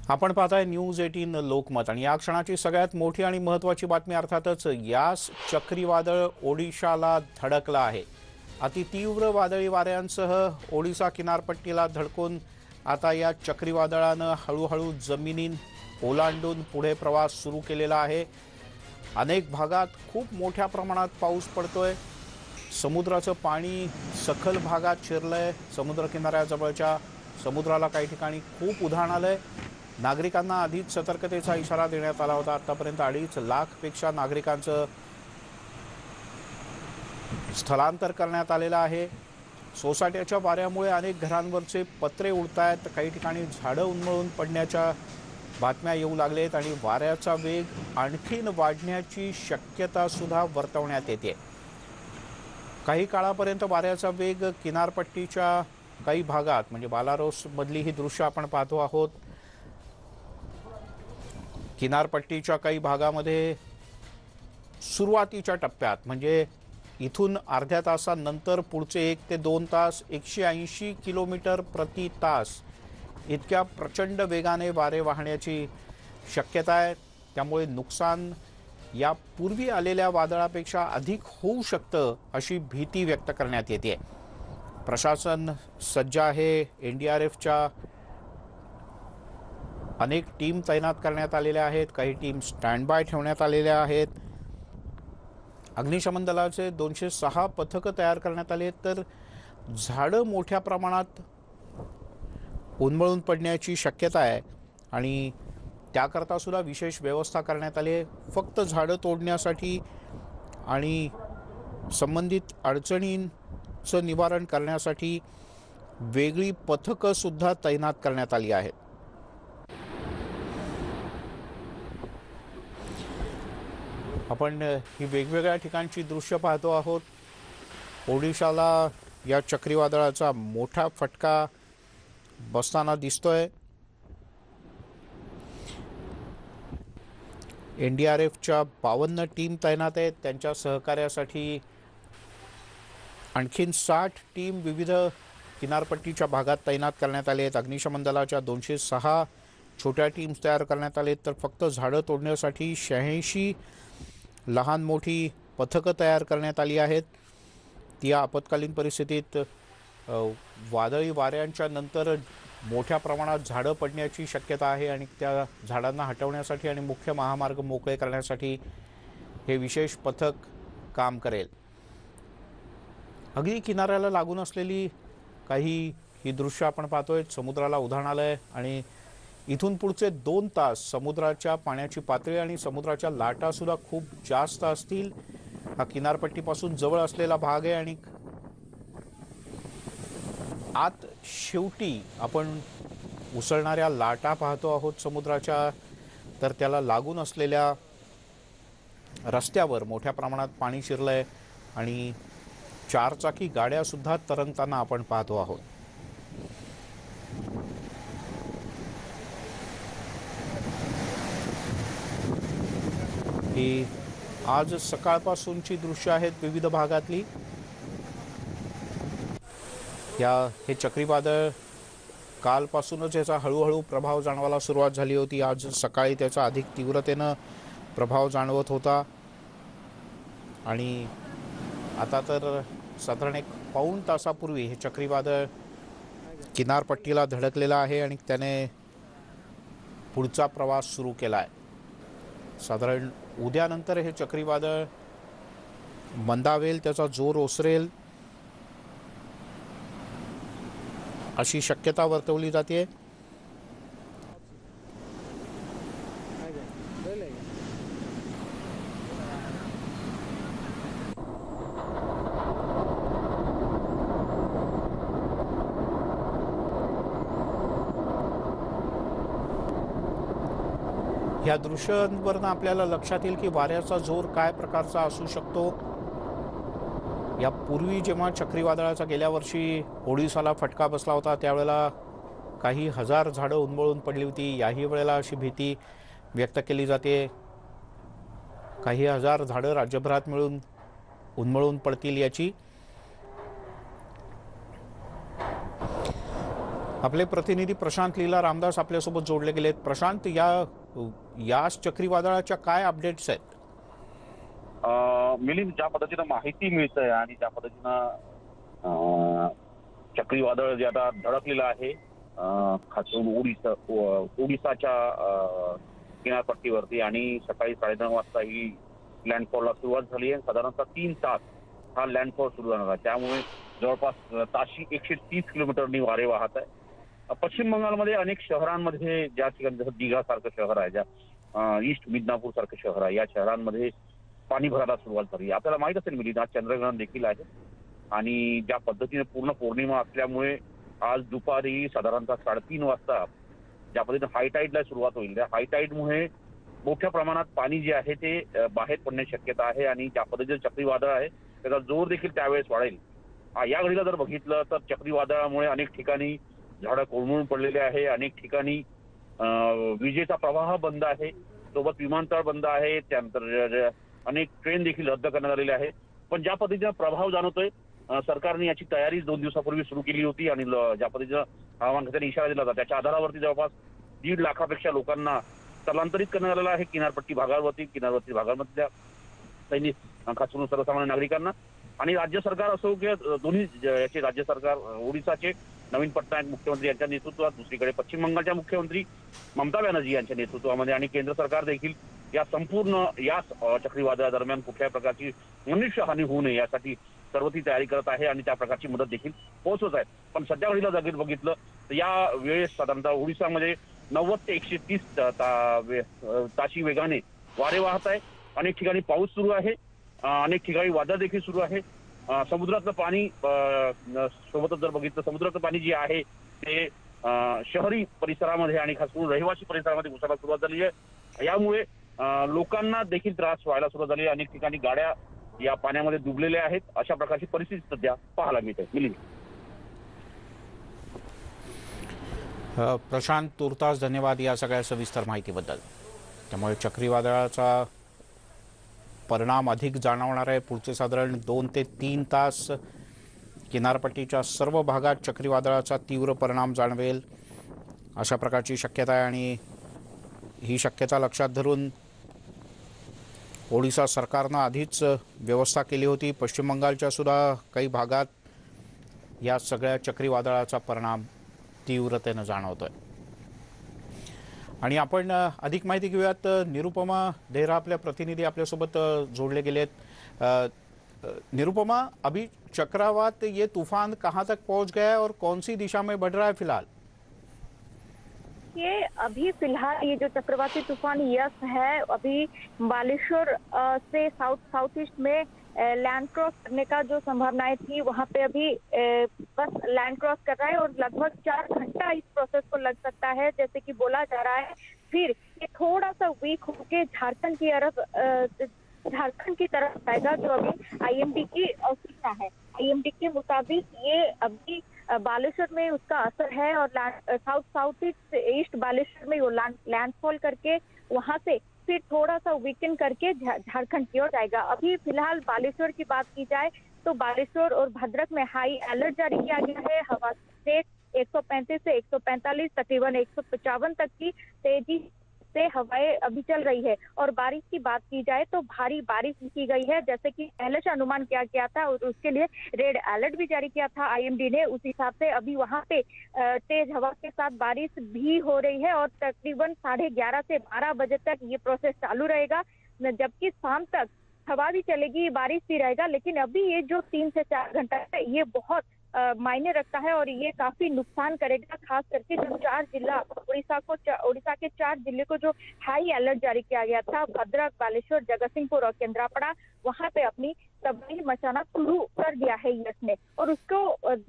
आपण पाहताय न्यूज 18 लोकमत आणि या क्षणाची सगळ्यात मोठी आणि महत्त्वाची बातमी अर्थातच यास चक्रीवादळ ओडिशाला धडकला आहे। अतितीव्र वादळी वाऱ्यांसह ओडिशा किनारपट्टीला धडकून आता या चक्रीवादळानं हळूहळू जमिनीन ओलांडून पुढे प्रवास सुरू केलेला आहे। अनेक भागात खूप मोठ्या प्रमाणात पाऊस पडतोय। समुद्राचं पाणी सखल भागात शिरलंय। समुद्र किनाऱ्याजवळच्या समुद्राला काही ठिकाणी खूप उधाण आलंय। नागरिकांना आधीच सतर्कतेचा इशारा देण्यात आला होता। आतापर्यंत 2.5 लाखपेक्षा नागरिकांचं स्थलांतर करण्यात आलेलं आहे। सोसाट्याच्या वाऱ्यामुळे अनेक घरांवरचे पत्रे उडतायत। काही ठिकाणी झाडं उन्मळून पडण्याच्या बातम्या येऊ लागलेत आणि वाऱ्याचा वेग आणखीन वाढण्याची शक्यता सुद्धा वर्तवण्यात येते। काही काळापर्यंत वाऱ्याचा वेग किनारपट्टीच्या काही भागात म्हणजे बालारोस मधली ही दृश्य आपण पाहतो आहोत। किनारपट्टीच्या काही भागामध्ये सुरुवातीच्या टप्प्यात म्हणजे इथून अर्ध्या तासानंतर पुढचे 1 ते 2 तास 180 किलोमीटर प्रति तास इतक्या प्रचंड वेगाने वारे वाहण्याची शक्यता आहे। त्यामुळे नुकसान या पूर्वी आलेल्या वादळापेक्षा अधिक होऊ शकतं अशी भीती व्यक्त करण्यात येते। प्रशासन सज्ज आहे। एनडीआरएफच्या अनेक टीम तैनात करण्यात आलेल्या आहेत। काही टीम स्टँड बाय ठेवण्यात आलेल्या आहेत। अग्निशमन दलाचे 206 पथकं तयार करण्यात आले तर झाडं मोठ्या प्रमाणात उन्मळून पडण्याची शक्यता आहे आणि त्याकरता सुद्धा विशेष व्यवस्था करण्यात आली आहे। फक्त झाडं तोडण्यासाठी आणि संबंधित अडचणींचं निवारण करण्यासाठी वेगळी पथकं सुद्धा तैनात करण्यात आली आहेत। आपण ही वेगवेगळ्या ठिकाणची दृश्य पाहतो आहोत। ओडिशाला या चक्रीवादळाचा मोठा फटका बसताना दिसतोय। एनडीआरएफच्या 52 टीम तैनात आहेत। त्यांच्या सहकार्यासाठी आणखीन 60 टीम विविध किनारपट्टीच्या भागात तैनात करण्यात आले आहेत। अग्निशमन दलाच्या 206 छोट्या टीम्स तयार करण्यात आले तर फक्त झाडं तोडण्यासाठी 86 लहान मोठी पथकं तयार करण्यात आली आहेत। ती आपत्कालीन परिस्थितीत वादळी वाऱ्यांच्या नंतर मोठ्या प्रमाणात झाडं पडण्याची शक्यता आहे आणि त्या झाडांना हटवण्यासाठी आणि मुख्य महामार्ग मोकळे करण्यासाठी हे विशेष पथक काम करेल। अगदी किनाऱ्याला लागून असलेली काही ही दृश्य आपण पाहतोय। समुद्राला उधाण आलंय आणि इथून पुढचे 2 तास समुद्राच्या पाण्याची पातळी आणि समुद्राच्या लाटा सुद्धा खूप जास्त असतील। हा किनारपट्टीपासून जवळ असलेला भाग आहे आणि आत शेवटी आपण उसळणाऱ्या लाटा पाहतो आहोत समुद्राच्या। तर त्याला लागून असलेल्या रस्त्यावर मोठ्या प्रमाणात पाणी शिरलंय आणि 4 चाकी गाड्या सुद्धा तरंगताना आपण पाहतो आहोत। ही आज सकाळपासूनची दृश्य आहेत विविध भागातली। हे चक्रीवादळ कालपासूनच याचा हळूहळू प्रभाव जाणवायला सुरुवात झाली होती। आज सकाळी त्याचा अधिक तीव्रतेनं प्रभाव जाणवत होता आणि आता तर साधारण 1 पाऊण तासापूर्वी हे चक्रीवादळ किनारपट्टीला धडकलेलं आहे आणि त्याने पुढचा प्रवास सुरू केला आहे। साधारण उद्यानंतर हे चक्रीवादळ मंदावेल, त्याचा जोर ओसरेल अशी शक्यता वर्तवली जाते। या दृश्यांवरून आपल्याला लक्षात येईल की वाऱ्याचा जोर काय प्रकारचा असू शकतो। यापूर्वी जेव्हा चक्रीवादळाचा गेल्या वर्षी ओडिशाला फटका बसला होता त्यावेळेला काही हजार झाडं उन्मळून पडली होती। याही वेळेला अशी भीती व्यक्त केली जाते। काही हजार झाडं राज्यभरात मिळून उन्मळून पडतील याची आपले प्रतिनिधी प्रशांत लीला रामदास आपल्यासोबत जोडले गेलेत. प्रशांत, या चक्रीवादळाच्या काय अपडेट्स आहेत? मिलिंद, ज्या पद्धतीनं माहिती मिळतंय आणि ज्या पद्धतीनं चक्रीवादळ जे आता धडकलेलं आहे खास करून ओडिसाच्या किनारपट्टीवरती आणि सकाळी 9:30 वाजता ही लँडफॉलला सुरुवात झाली आहे. साधारणतः 3 तास हा लँडफॉल सुरू राहणार आहे. त्यामुळे जवळपास ताशी 130 किलोमीटरनी वारे वाहत आहे. पश्चिम बंगालमध्ये अनेक शहरांमध्ये, ज्या ठिकाणी जसं दिघा सारखं शहर आहे, ज्या ईस्ट मिदनापूर सारखं शहर आहे, या शहरांमध्ये पाणी भरायला सुरुवात झाली. आपल्याला माहित असेल मिलिंद, आज चंद्रग्रहण देखील आहे आणि ज्या पद्धतीने पूर्ण पौर्णिमा असल्यामुळे आज दुपारी साधारणतः 3:30 वाजता ज्या पद्धतीने हायटाईडला सुरुवात होईल, त्या हायटाईडमुळे मोठ्या प्रमाणात पाणी जे आहे ते बाहेर पडण्याची शक्यता आहे आणि ज्या पद्धतीने चक्रीवादळ आहे त्याचा जोर देखील त्यावेळेस वाढेल. या घडीला जर बघितलं तर चक्रीवादळामुळे अनेक ठिकाणी झाडं कोळमळून पडलेले आहे, अनेक ठिकाणी विजेचा प्रवाह बंद आहे, सोबत विमानतळ बंद आहे, त्यानंतर अनेक ट्रेन देखील रद्द करण्यात आलेले आहे. पण ज्या पद्धतीचा प्रभाव जाणवतोय, सरकारने याची तयारी 2 दिवसापूर्वी सुरू केली होती आणि ज्या पद्धतीनं हवामान खात्याने इशारा दिला होता त्याच्या आधारावरती जवळपास 1.5 लाखापेक्षा लोकांना स्थलांतरित करण्यात आलेलं आहे किनारपट्टी भागांमधल्या सैनिक, खास करून सर्वसामान्य नागरिकांना. आणि राज्य सरकार असो किंवा दोन्ही याचे राज्य सरकार, ओडिसाचे नवीन पटनायक मुख्यमंत्री यांच्या नेतृत्वात, दुसरीकडे पश्चिम बंगालच्या मुख्यमंत्री ममता बॅनर्जी यांच्या नेतृत्वामध्ये आणि केंद्र सरकार देखील या संपूर्ण या चक्रीवादळादरम्यान कुठल्याही प्रकारची मनुष्यहानी होऊ नये यासाठी सर्व ती तयारी करत आहे आणि त्या प्रकारची मदत देखील पोहोचवत आहे. पण सध्या घडीला जर बघितलं तर या वेळेस साधारणतः ओडिसामध्ये 90 ते 130 ताशी वेगाने वारे वाहत आहे. अनेक ठिकाणी पाऊस सुरू आहे, अनेक ठिकाणी वादळ देखील सुरू आहे. समुद्रातलं पाणी सोबतच जर बघितलं, समुद्राचं पाणी जे आहे ते शहरी परिसरामध्ये आणि खास करून रहिवासी परिसरामध्ये घुसायला सुरुवात झाली आहे. यामुळे लोकांना देखील त्रास व्हायला सुरुवात झाली. अनेक ठिकाणी गाड्या या पाण्यामध्ये डुबलेल्या आहेत. अशा प्रकारची परिस्थिती सध्या पाहायला मिळते. मिलिंद. प्रशांत, तुर्तास धन्यवाद या सगळ्या सविस्तर माहितीबद्दल. त्यामुळे चक्रीवादळाचा परिणाम अधिक जाणवणार आहे. पुढचे साधारण 2 ते 3 तास किनारपट्टीच्या सर्व भागात चक्रीवादळाचा तीव्र परिणाम जाणवेल अशा प्रकारची शक्यता आहे आणि ही शक्यता लक्षात धरून ओडिसा सरकारनं आधीच व्यवस्था केली होती. पश्चिम बंगालच्या सुद्धा काही भागात या सगळ्या चक्रीवादळाचा परिणाम तीव्रतेनं जाणवतोय. आणि आपण अधिक माहिती घेऊयात. निरुपमा देहरा आपल्या प्रतिनिधी आपल्यासोबत जोडले गेलेत. निरुपमा, अभी चक्रवात ये तूफान कहां तक पहुंच गया है और कौन सी दिशा में बढ़ रहा है फिलहाल? ये अभी फिलहाल ये जो चक्रवाती तूफान यस है, अभी बालेश्वर से साउथ ईस्ट में लैंड क्रॉस करने का जो संभावनाएं थी वहां पे अभी बस लैंड क्रॉस कर रहा है और लगभग 4 घंटा इस प्रोसेस को लग सकता है, जैसे कि बोला जा रहा है. फिर ये थोड़ा सा वीक होके झारखंड की तरफ जाएगा, जो अभी आईएमडी की सूचना है. आईएमडी के मुताबिक ये अभी बालेश्वर में उसका असर है और साउथ ईस्ट बालेश्वर में वो लैंडफॉल करके वहां से फिर थोड़ा सा वीकेंड करके झारखंड की ओर जाएगा. अभी फिलहाल बालेश्वर की बात की जाए तो बालेश्वर और भद्रक में हाई अलर्ट जारी किया गया है. हवा तेज 135 से 145, तकरीबन 155 तक की तेजी से हवाएं अभी चल रही है. और बारिश की बात की जाए तो भारी बारिश की गई है, जैसे कि पहले से अनुमान किया गया था और उसके लिए रेड अलर्ट भी जारी किया था आईएमडी ने. उस हिसाब से अभी वहां पे तेज हवा के साथ बारिश भी हो रही है और तकरीबन 11:30 से 12 बजे तक ये प्रोसेस चालू रहेगा, जबकि शाम तक हवा भी चलेगी, बारिश भी रहेगा. लेकिन अभी ये जो 3 से 4 घंटा है ये बहुत मायने रखता है और ये काफी नुकसान करेगा, खास करके जो 4 जिला उड़ीसा के 4 जिले को जो हाई अलर्ट जारी किया गया था, भद्रक, बालेश्वर, जगतसिंहपुर और केंद्रापड़ा, वहां पे अपनी तबाही मचाना शुरू कर दिया है यस ने. और उसको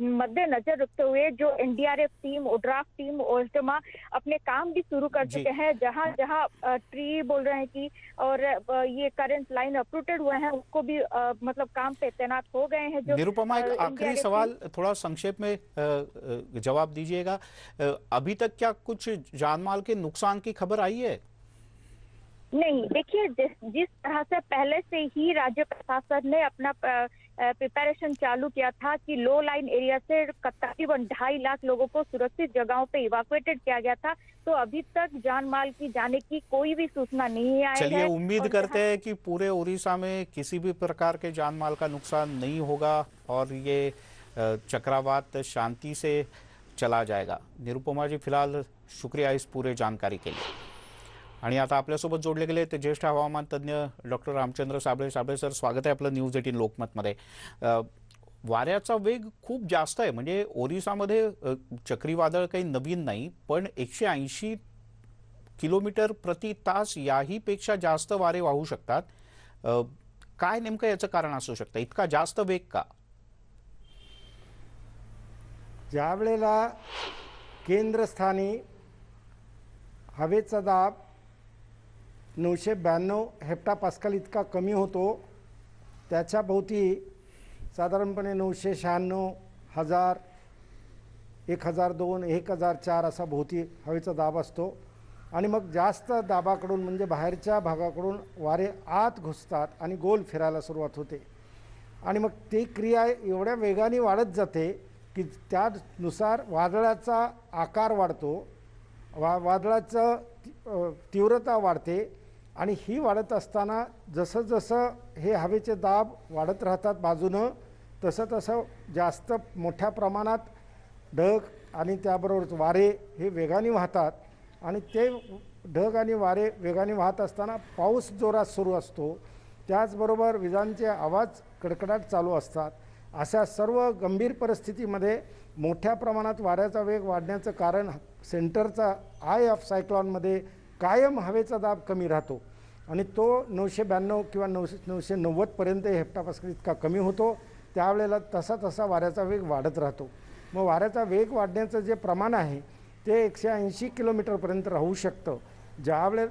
मद्देनजर रखते हुए जो एनडीआरएफ टीम, ओड्राफ टीम, ओस्टमा अपने काम भी शुरू कर चुके हैं. जहां जहां ट्री बोल रहे हैं कि और ये करंट लाइन अपरूटेड हुए हैं उसको भी मतलब काम पे तैनात हो गए हैं. जो निरुपमा, एक आखिरी सवाल, थोड़ा संक्षेप में जवाब दीजिएगा. अभी तक क्या कुछ जानमाल के नुकसान की खबर आई है? नहीं, देखिए जिस तरह से पहले से ही राज्य प्रशासन ने अपना प्रिपरेशन चालू किया था कि लो लाइन एरिया से तकरीबन 2.5 लाख लोगों को सुरक्षित जगहों पे इवाकुएटेड किया गया था। तो अभी तक जान माल की जाने की कोई भी सूचना नहीं आई चलिए, है। उम्मीद और करते हैं कि पूरे उड़ीसा में किसी भी प्रकार के जान माल का नुकसान नहीं होगा और ये चक्रवात शांति से चला जाएगा। निरुपमाजी, फिलहाल शुक्रिया इस पूरे जानकारी के लिए। आणि आता आपल्यासोबत जोडले गेले ते ज्येष्ठ हवामान तज्ज्ञ डॉक्टर रामचंद्र साबळे. साबळे सर, स्वागत आहे आपलं न्यूज 18 लोकमतमध्ये. वाऱ्याचा वेग खूप जास्त आहे, म्हणजे ओरिसामध्ये चक्रीवादळ काही नवीन नाही, पण 180 किलोमीटर प्रति तास याही पेक्षा जास्त वारे वाहू शकतात. काय नेमकं याचं कारण असू शकतं, इतका जास्त वेग का? ज्या वेळेला केंद्रस्थानी हवेचा दाब 992 हेक्टोपास्कल इतका कमी होतो, त्याच्या भोवती साधारणपणे 996, 1000, 1002, 1004 असा भोवती हवेचा दाब असतो. आणि मग जास्त दाबाकडून म्हणजे बाहेरच्या भागाकडून वारे आत घुसतात आणि गोल फिरायला सुरुवात होते. आणि मग ती क्रिया एवढ्या वेगाने वाढत जाते की त्यानुसार वादळाचा आकार वाढतो, वादळाचं तीव्रता वाढते. आणि ही वाढत असताना जसं जसं हे हवेचे दाब वाढत राहतात बाजूनं, तसं तसं जास्त मोठ्या प्रमाणात ढग आणि त्याबरोबर वारे हे वेगाने वाहतात. आणि ते ढग आणि वारे वेगाने वाहत असताना पाऊस जोरात सुरू असतो. त्याचबरोबर विजांचे आवाज कडकडाट चालू असतात. अशा सर्व गंभीर परिस्थितीमध्ये मोठ्या प्रमाणात वाऱ्याचा वेग वाढण्याचं कारण सेंटरचा आय ऑफ सायक्लॉनमध्ये कायम हवेचा दाब कमी राहतो आणि तो 992 किंवा 990 पर्यंत हेक्टोपास्कल इतका कमी होतो. त्यावेळेला तसा तसा वाऱ्याचा वेग वाढत राहतो. मग वाऱ्याचा वेग वाढण्याचं जे प्रमाण आहे ते 180 किलोमीटरपर्यंत राहू शकतं. जेव्हा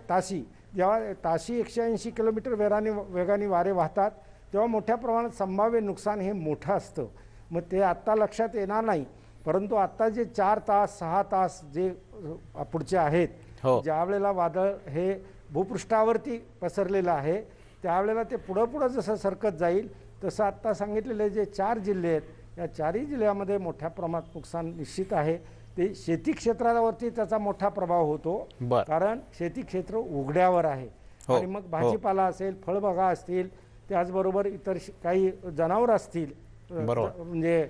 ताशी 180 किलोमीटर वेगाने वारे वाहतात तेव्हा मोठ्या प्रमाणात संभाव्य नुकसान हे मोठं असतं. मग ते आत्ता लक्षात येणार नाही, परंतु आत्ता जे 4 तास 6 तास जे पुढचे आहेत, ज्या वेळेला वादळ हे भूपृष्ठावरती पसरलेलं आहे, त्यावेळेला ते पुढं जसं सरकत जाईल तसं आत्ता सांगितलेले जे 4 जिल्हे आहेत, या 4ही जिल्ह्यामध्ये मोठ्या प्रमाणात नुकसान निश्चित आहे. ते शेती क्षेत्रावरती त्याचा मोठा प्रभाव होतो, कारण शेती क्षेत्र उघड्यावर आहे. आणि मग भाजीपाला असेल, फळबागा असतील, त्याचबरोबर इतर काही जनावरं असतील, म्हणजे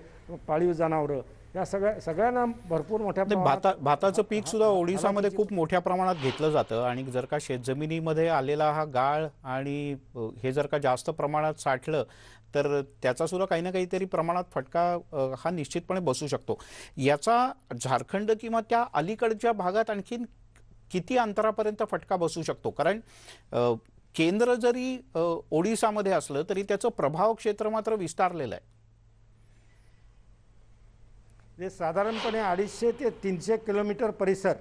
पाळीव जनावरं, या सगळ्यांना भरपूर मोठ्या भाताचं पीक सुद्धा ओडिसामध्ये खूप मोठ्या प्रमाणात घेतलं जातं. आणि जर का शेतजमिनीमध्ये आलेला हा गाळ आणि हे जर का जास्त प्रमाणात साठलं तर त्याचा सुद्धा काही ना काहीतरी प्रमाणात फटका हा निश्चितपणे बसू शकतो. याचा झारखंड किंवा त्या अलीकडच्या भागात आणखीन किती अंतरापर्यंत फटका बसू शकतो? कारण केंद्र जरी ओडिसामध्ये असलं तरी त्याचं प्रभाव क्षेत्र मात्र विस्तारलेलं आहे. जे साधारणपणे 250 ते 300 किलोमीटर परिसर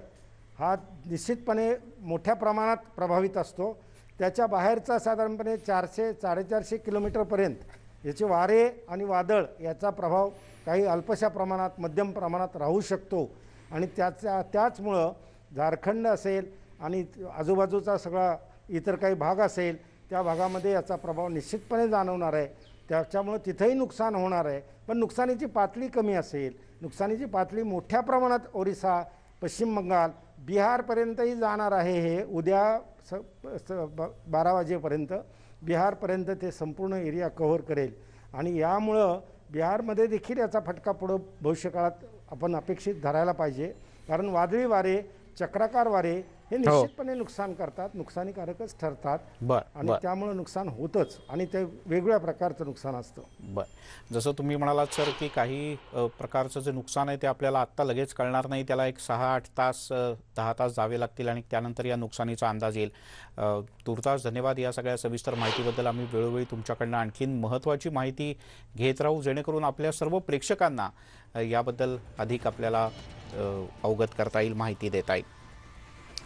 हा निश्चितपणे मोठ्या प्रमाणात प्रभावित असतो. त्याच्या बाहेरचा साधारणपणे 400-450 किलोमीटरपर्यंत याचे वारे आणि वादळ याचा प्रभाव काही अल्पशा प्रमाणात, मध्यम प्रमाणात राहू शकतो. आणि त्याचमुळं झारखंड असेल आणि आजूबाजूचा सगळा इतर काही भाग असेल, त्या भागामध्ये याचा प्रभाव निश्चितपणे जाणवणार आहे. त्याच्यामुळं तिथंही नुकसान होणार आहे, पण नुकसानीची पातळी कमी असेल. नुकसानीची पातळी मोठ्या प्रमाणात ओरिसा, पश्चिम बंगाल, बिहारपर्यंतही जाणार आहे. हे उद्या 12 वाजेपर्यंत बिहारपर्यंत ते संपूर्ण एरिया कव्हर करेल. आणि यामुळं बिहारमध्ये देखील याचा फटका पुढं भविष्यकाळात आपण अपेक्षित धरायला पाहिजे. कारण वादळी वारे, चक्राकार वारे हे निश्चितपणे नुकसान करतात, नुकसानीकारकच ठरतात. आणि त्यामुळे नुकसान होतच आणि ते वेगवेगळ्या प्रकारचं नुकसान असतं. जसं तुम्ही म्हणालात सर की काही प्रकारचं जे नुकसान आहे ते आपल्याला आत्ता लगेच कळणार नाही, त्याला एक 6-8 तास 10 तास जावे लागतील आणि त्यानंतर या नुकसानीचा अंदाज येईल. तुर्तास धन्यवाद या सगळ्या सविस्तर माहितीबद्दल. आम्ही वेळोवेळी तुमच्याकडनं आणखीन महत्त्वाची माहिती घेत राहू, जेणेकरून आपल्या सर्व प्रेक्षकांना याबद्दल अधिक आपल्याला अवगत करता येईल, माहिती देता येईल.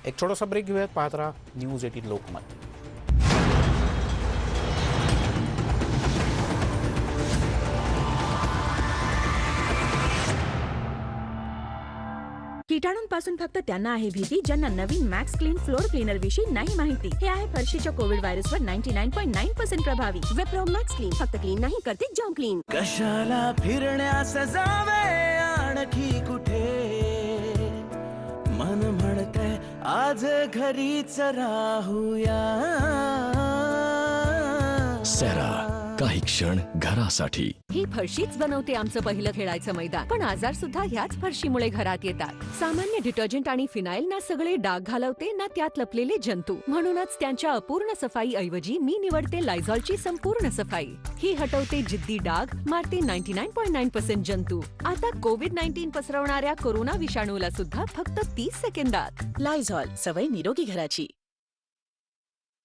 एक छोटासा ब्रेक घेऊयात. पाहत राहा न्यूज 18 लोकमत. कीटाणूंपासून फक्त त्यांना आहे भीती ज्यांना नवीन मॅक्स क्लीन फ्लोर क्लीनर विषयी नाही माहिती. हे आहे फरशीच्या कोविड व्हायरसवर 99.9% प्रभावी. विप्रो मॅक्स क्लीन फक्त क्लीन नाही करते जर्म क्लीन. कशाला फिरण्यास जावे आणखी कुठे, मन म्हणते आज घरीच राहूया. सेरा, काही क्षण घरासाठी. ही फरशीच बनवते आमचं पहिलं खेळायचं मैदान, पण आजार सुद्धा ह्याच फरशीमुळे घरात येतात. सामान्य डिटर्जंट आणि फिनाईल ना सगळे डाग घालवते ना त्यात लपलेले जंतू. म्हणूनच त्यांच्या अपूर्ण सफाई ऐवजी मी निवडते लायझॉलची संपूर्ण सफाई. ही हटवते जिद्दी डाग, मारते 99.9% जंतू. आता कोविड-19 पसरवणाऱ्या कोरोना विषाणूला सुद्धा फक्त 30 सेकंदात. लायझॉल, सवय निरोगी घराची.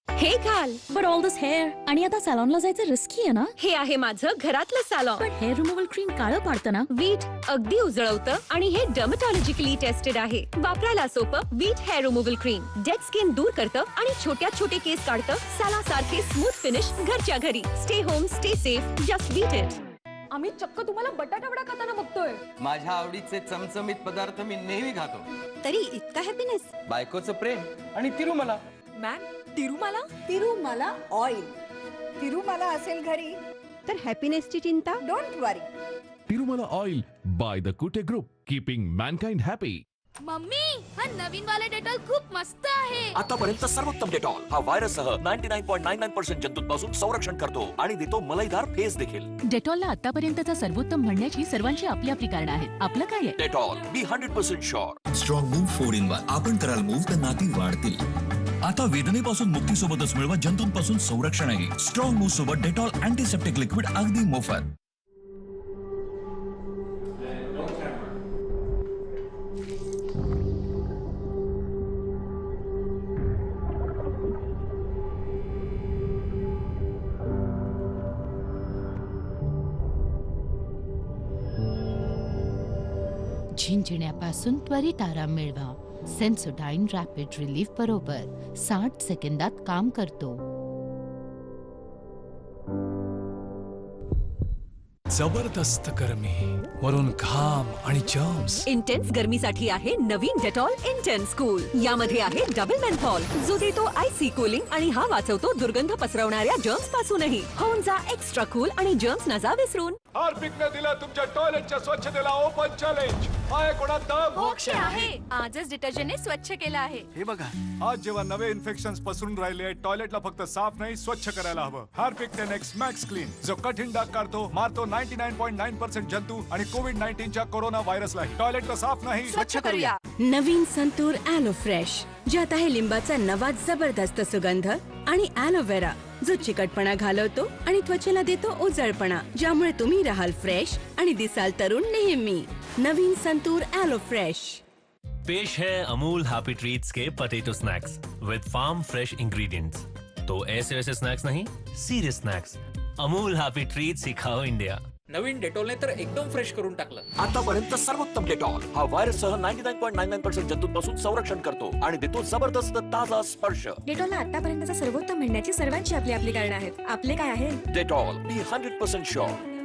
हे घाल. बट ऑल दिस हेअर आणि आता सॅलॉनला जायचं रिस्की आहे ना. हे आहे माझं घरातलं सॅलॉन. पण हेअर रिमूव्हल क्रीम काळं पाडतं ना. वीट अगदी उजळवतं आणि हे डर्मेटॉलॉजिकली टेस्टेड आहे. वापरायला सोपं. Veet hair removal cream dead skin दूर करतं आणि छोटे केस काढतं. साला सारखे स्मूथ फिनिश घरच्या घरी. Stay home, stay safe, just Veet it. आम्ही चक्क तुम्हाला बटाटा वडा खाताना बघतोय. माझ्या आवडीचे चमचमीत पदार्थ मी नेहमी खातो. तरी इतका हॅपीनेस. बायकोचं प्रेम आणि तिरुमला. Ma'am, Tirumala oil. तिरुमाला असेल घरी तर हॅपीनेसची चिंता don't worry. Tirumala oil by the Kute group, keeping mankind happy. Mummy, हा नवीन वाला डेटॉल खूप मस्त आहे. आतापर्यंत सर्वोत्तम डेटॉल हा व्हायरससह 99.99% जंतूंपासून संरक्षण करतो आणि देतो मलाईदार फेस देखील. डेटॉलला आतापर्यंतचा सर्वोत्तम म्हणण्याची सर्वांची आपली आपली कारण आहेत. आपलं काय आहे? Dettol, be 100% sure. Strong move 4-in-1. आपण कराल मूव तर नाती वाढतील. आता वेदनेपासून मुक्तीसोबतच मिळवा जंतूंपासून संरक्षणही. स्ट्रॉंग मूव सोबत डेटॉल अँटीसेप्टिक लिक्विड अगदी मोफत. झिंजण्यापासून त्वरित आराम मिळवा. सेन्सोडाइन रॅपिड रिलीफ बरोबर 60 सेकंदात काम करतो. जबरदस्त गरमी वरून घाम आणि जर्म्स. इंटेन्स गरमीसाठी आहे नवीन डेटॉल इंटेन्स कूल. यामध्ये आहे डबल मेन्थॉल जो देतो आयसी कूलिंग आणि हा वाचवतो दुर्गंध पसरवणाऱ्या जर्म्स पासूनही. होऊन जा एक्स्ट्रा कूल आणि जर्म्स ना जा विसरून. हार्पिकने दिला तुमच्या टॉयलेटच्या स्वच्छतेला ओपन चॅलेंज. आहे कोणात मोक्ष आहे. आजच डिटर्जंटने स्वच्छ केलं आहे. हे बघा, आज जेव्हा नवे इन्फेक्शन्स पसरून राहिले, टॉयलेटला फक्त साफ नाही स्वच्छ करायला हवं. हार्पिक 10X मॅक्स क्लीन जो कठीण डाग काढतो, मारतो 99.9% जंतू आणि कोविड-19च्या कोरोना व्हायरसलाही. टॉयलेटला साफ नाही स्वच्छ करूया. नवीन संतूर ॲलो फ्रेश ज्यात आहे लिंबाचा नवा जबरदस्त सुगंध आणि ॲलोवेरा जो चिकटपणा घालवतो आणि त्वचेला देतो उजळपणा, ज्यामुळे तुम्ही राहाल फ्रेश आणि दिसाल तरुण नेहमी. नवीन संतूर ॲलो फ्रेश. पेश है अमूल हैप्पी ट्रीट्स के potato snacks with farm fresh ingredients. तो ऐसे वैसे स्नैक्स नहीं, serious snacks. Amul happy treats ही खाओ इंडिया. नवीन डेटॉलने तर एकदम फ्रेश करून टाकलं. आतापर्यंत सर्वोत्तम डेटॉल हा व्हायरससह 99.99% जंतूंपासून संरक्षण करतो आणि देतो जबरदस्त ताजा स्पर्श. डेटॉलला आतापर्यंतचा सर्वोत्तम म्हणण्याची सर्वांची आपली आपली कारण आहेत. आपले काय आहे? Dettol, be 100% sure.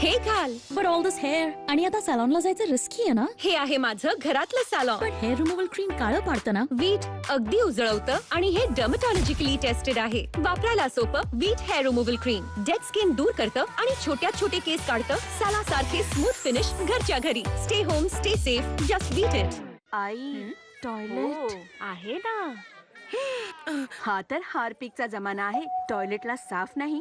हे घाल. बट ऑल दिस हेअर आणि आता सॅलॉनला जायचं रिस्की आहे ना. हे आहे माझं घरातलं सॅलॉन. पण हेअर रिमूव्हल क्रीम काळं पाडतं ना. वीट अगदी उजळवतं आणि हे डर्मेटॉलॉजिकली टेस्टेड आहे. वापरायला सोपं. Veet hair removal cream dead skin दूर करतं आणि छोटे केस काढतं. साला सारखे स्मूथ फिनिश घरच्या घरी. Stay home, stay safe, just Veet it. I, toilet आहे ना. हा तर हार्पिकचा जमाना आहे. टॉयलेटला साफ नाही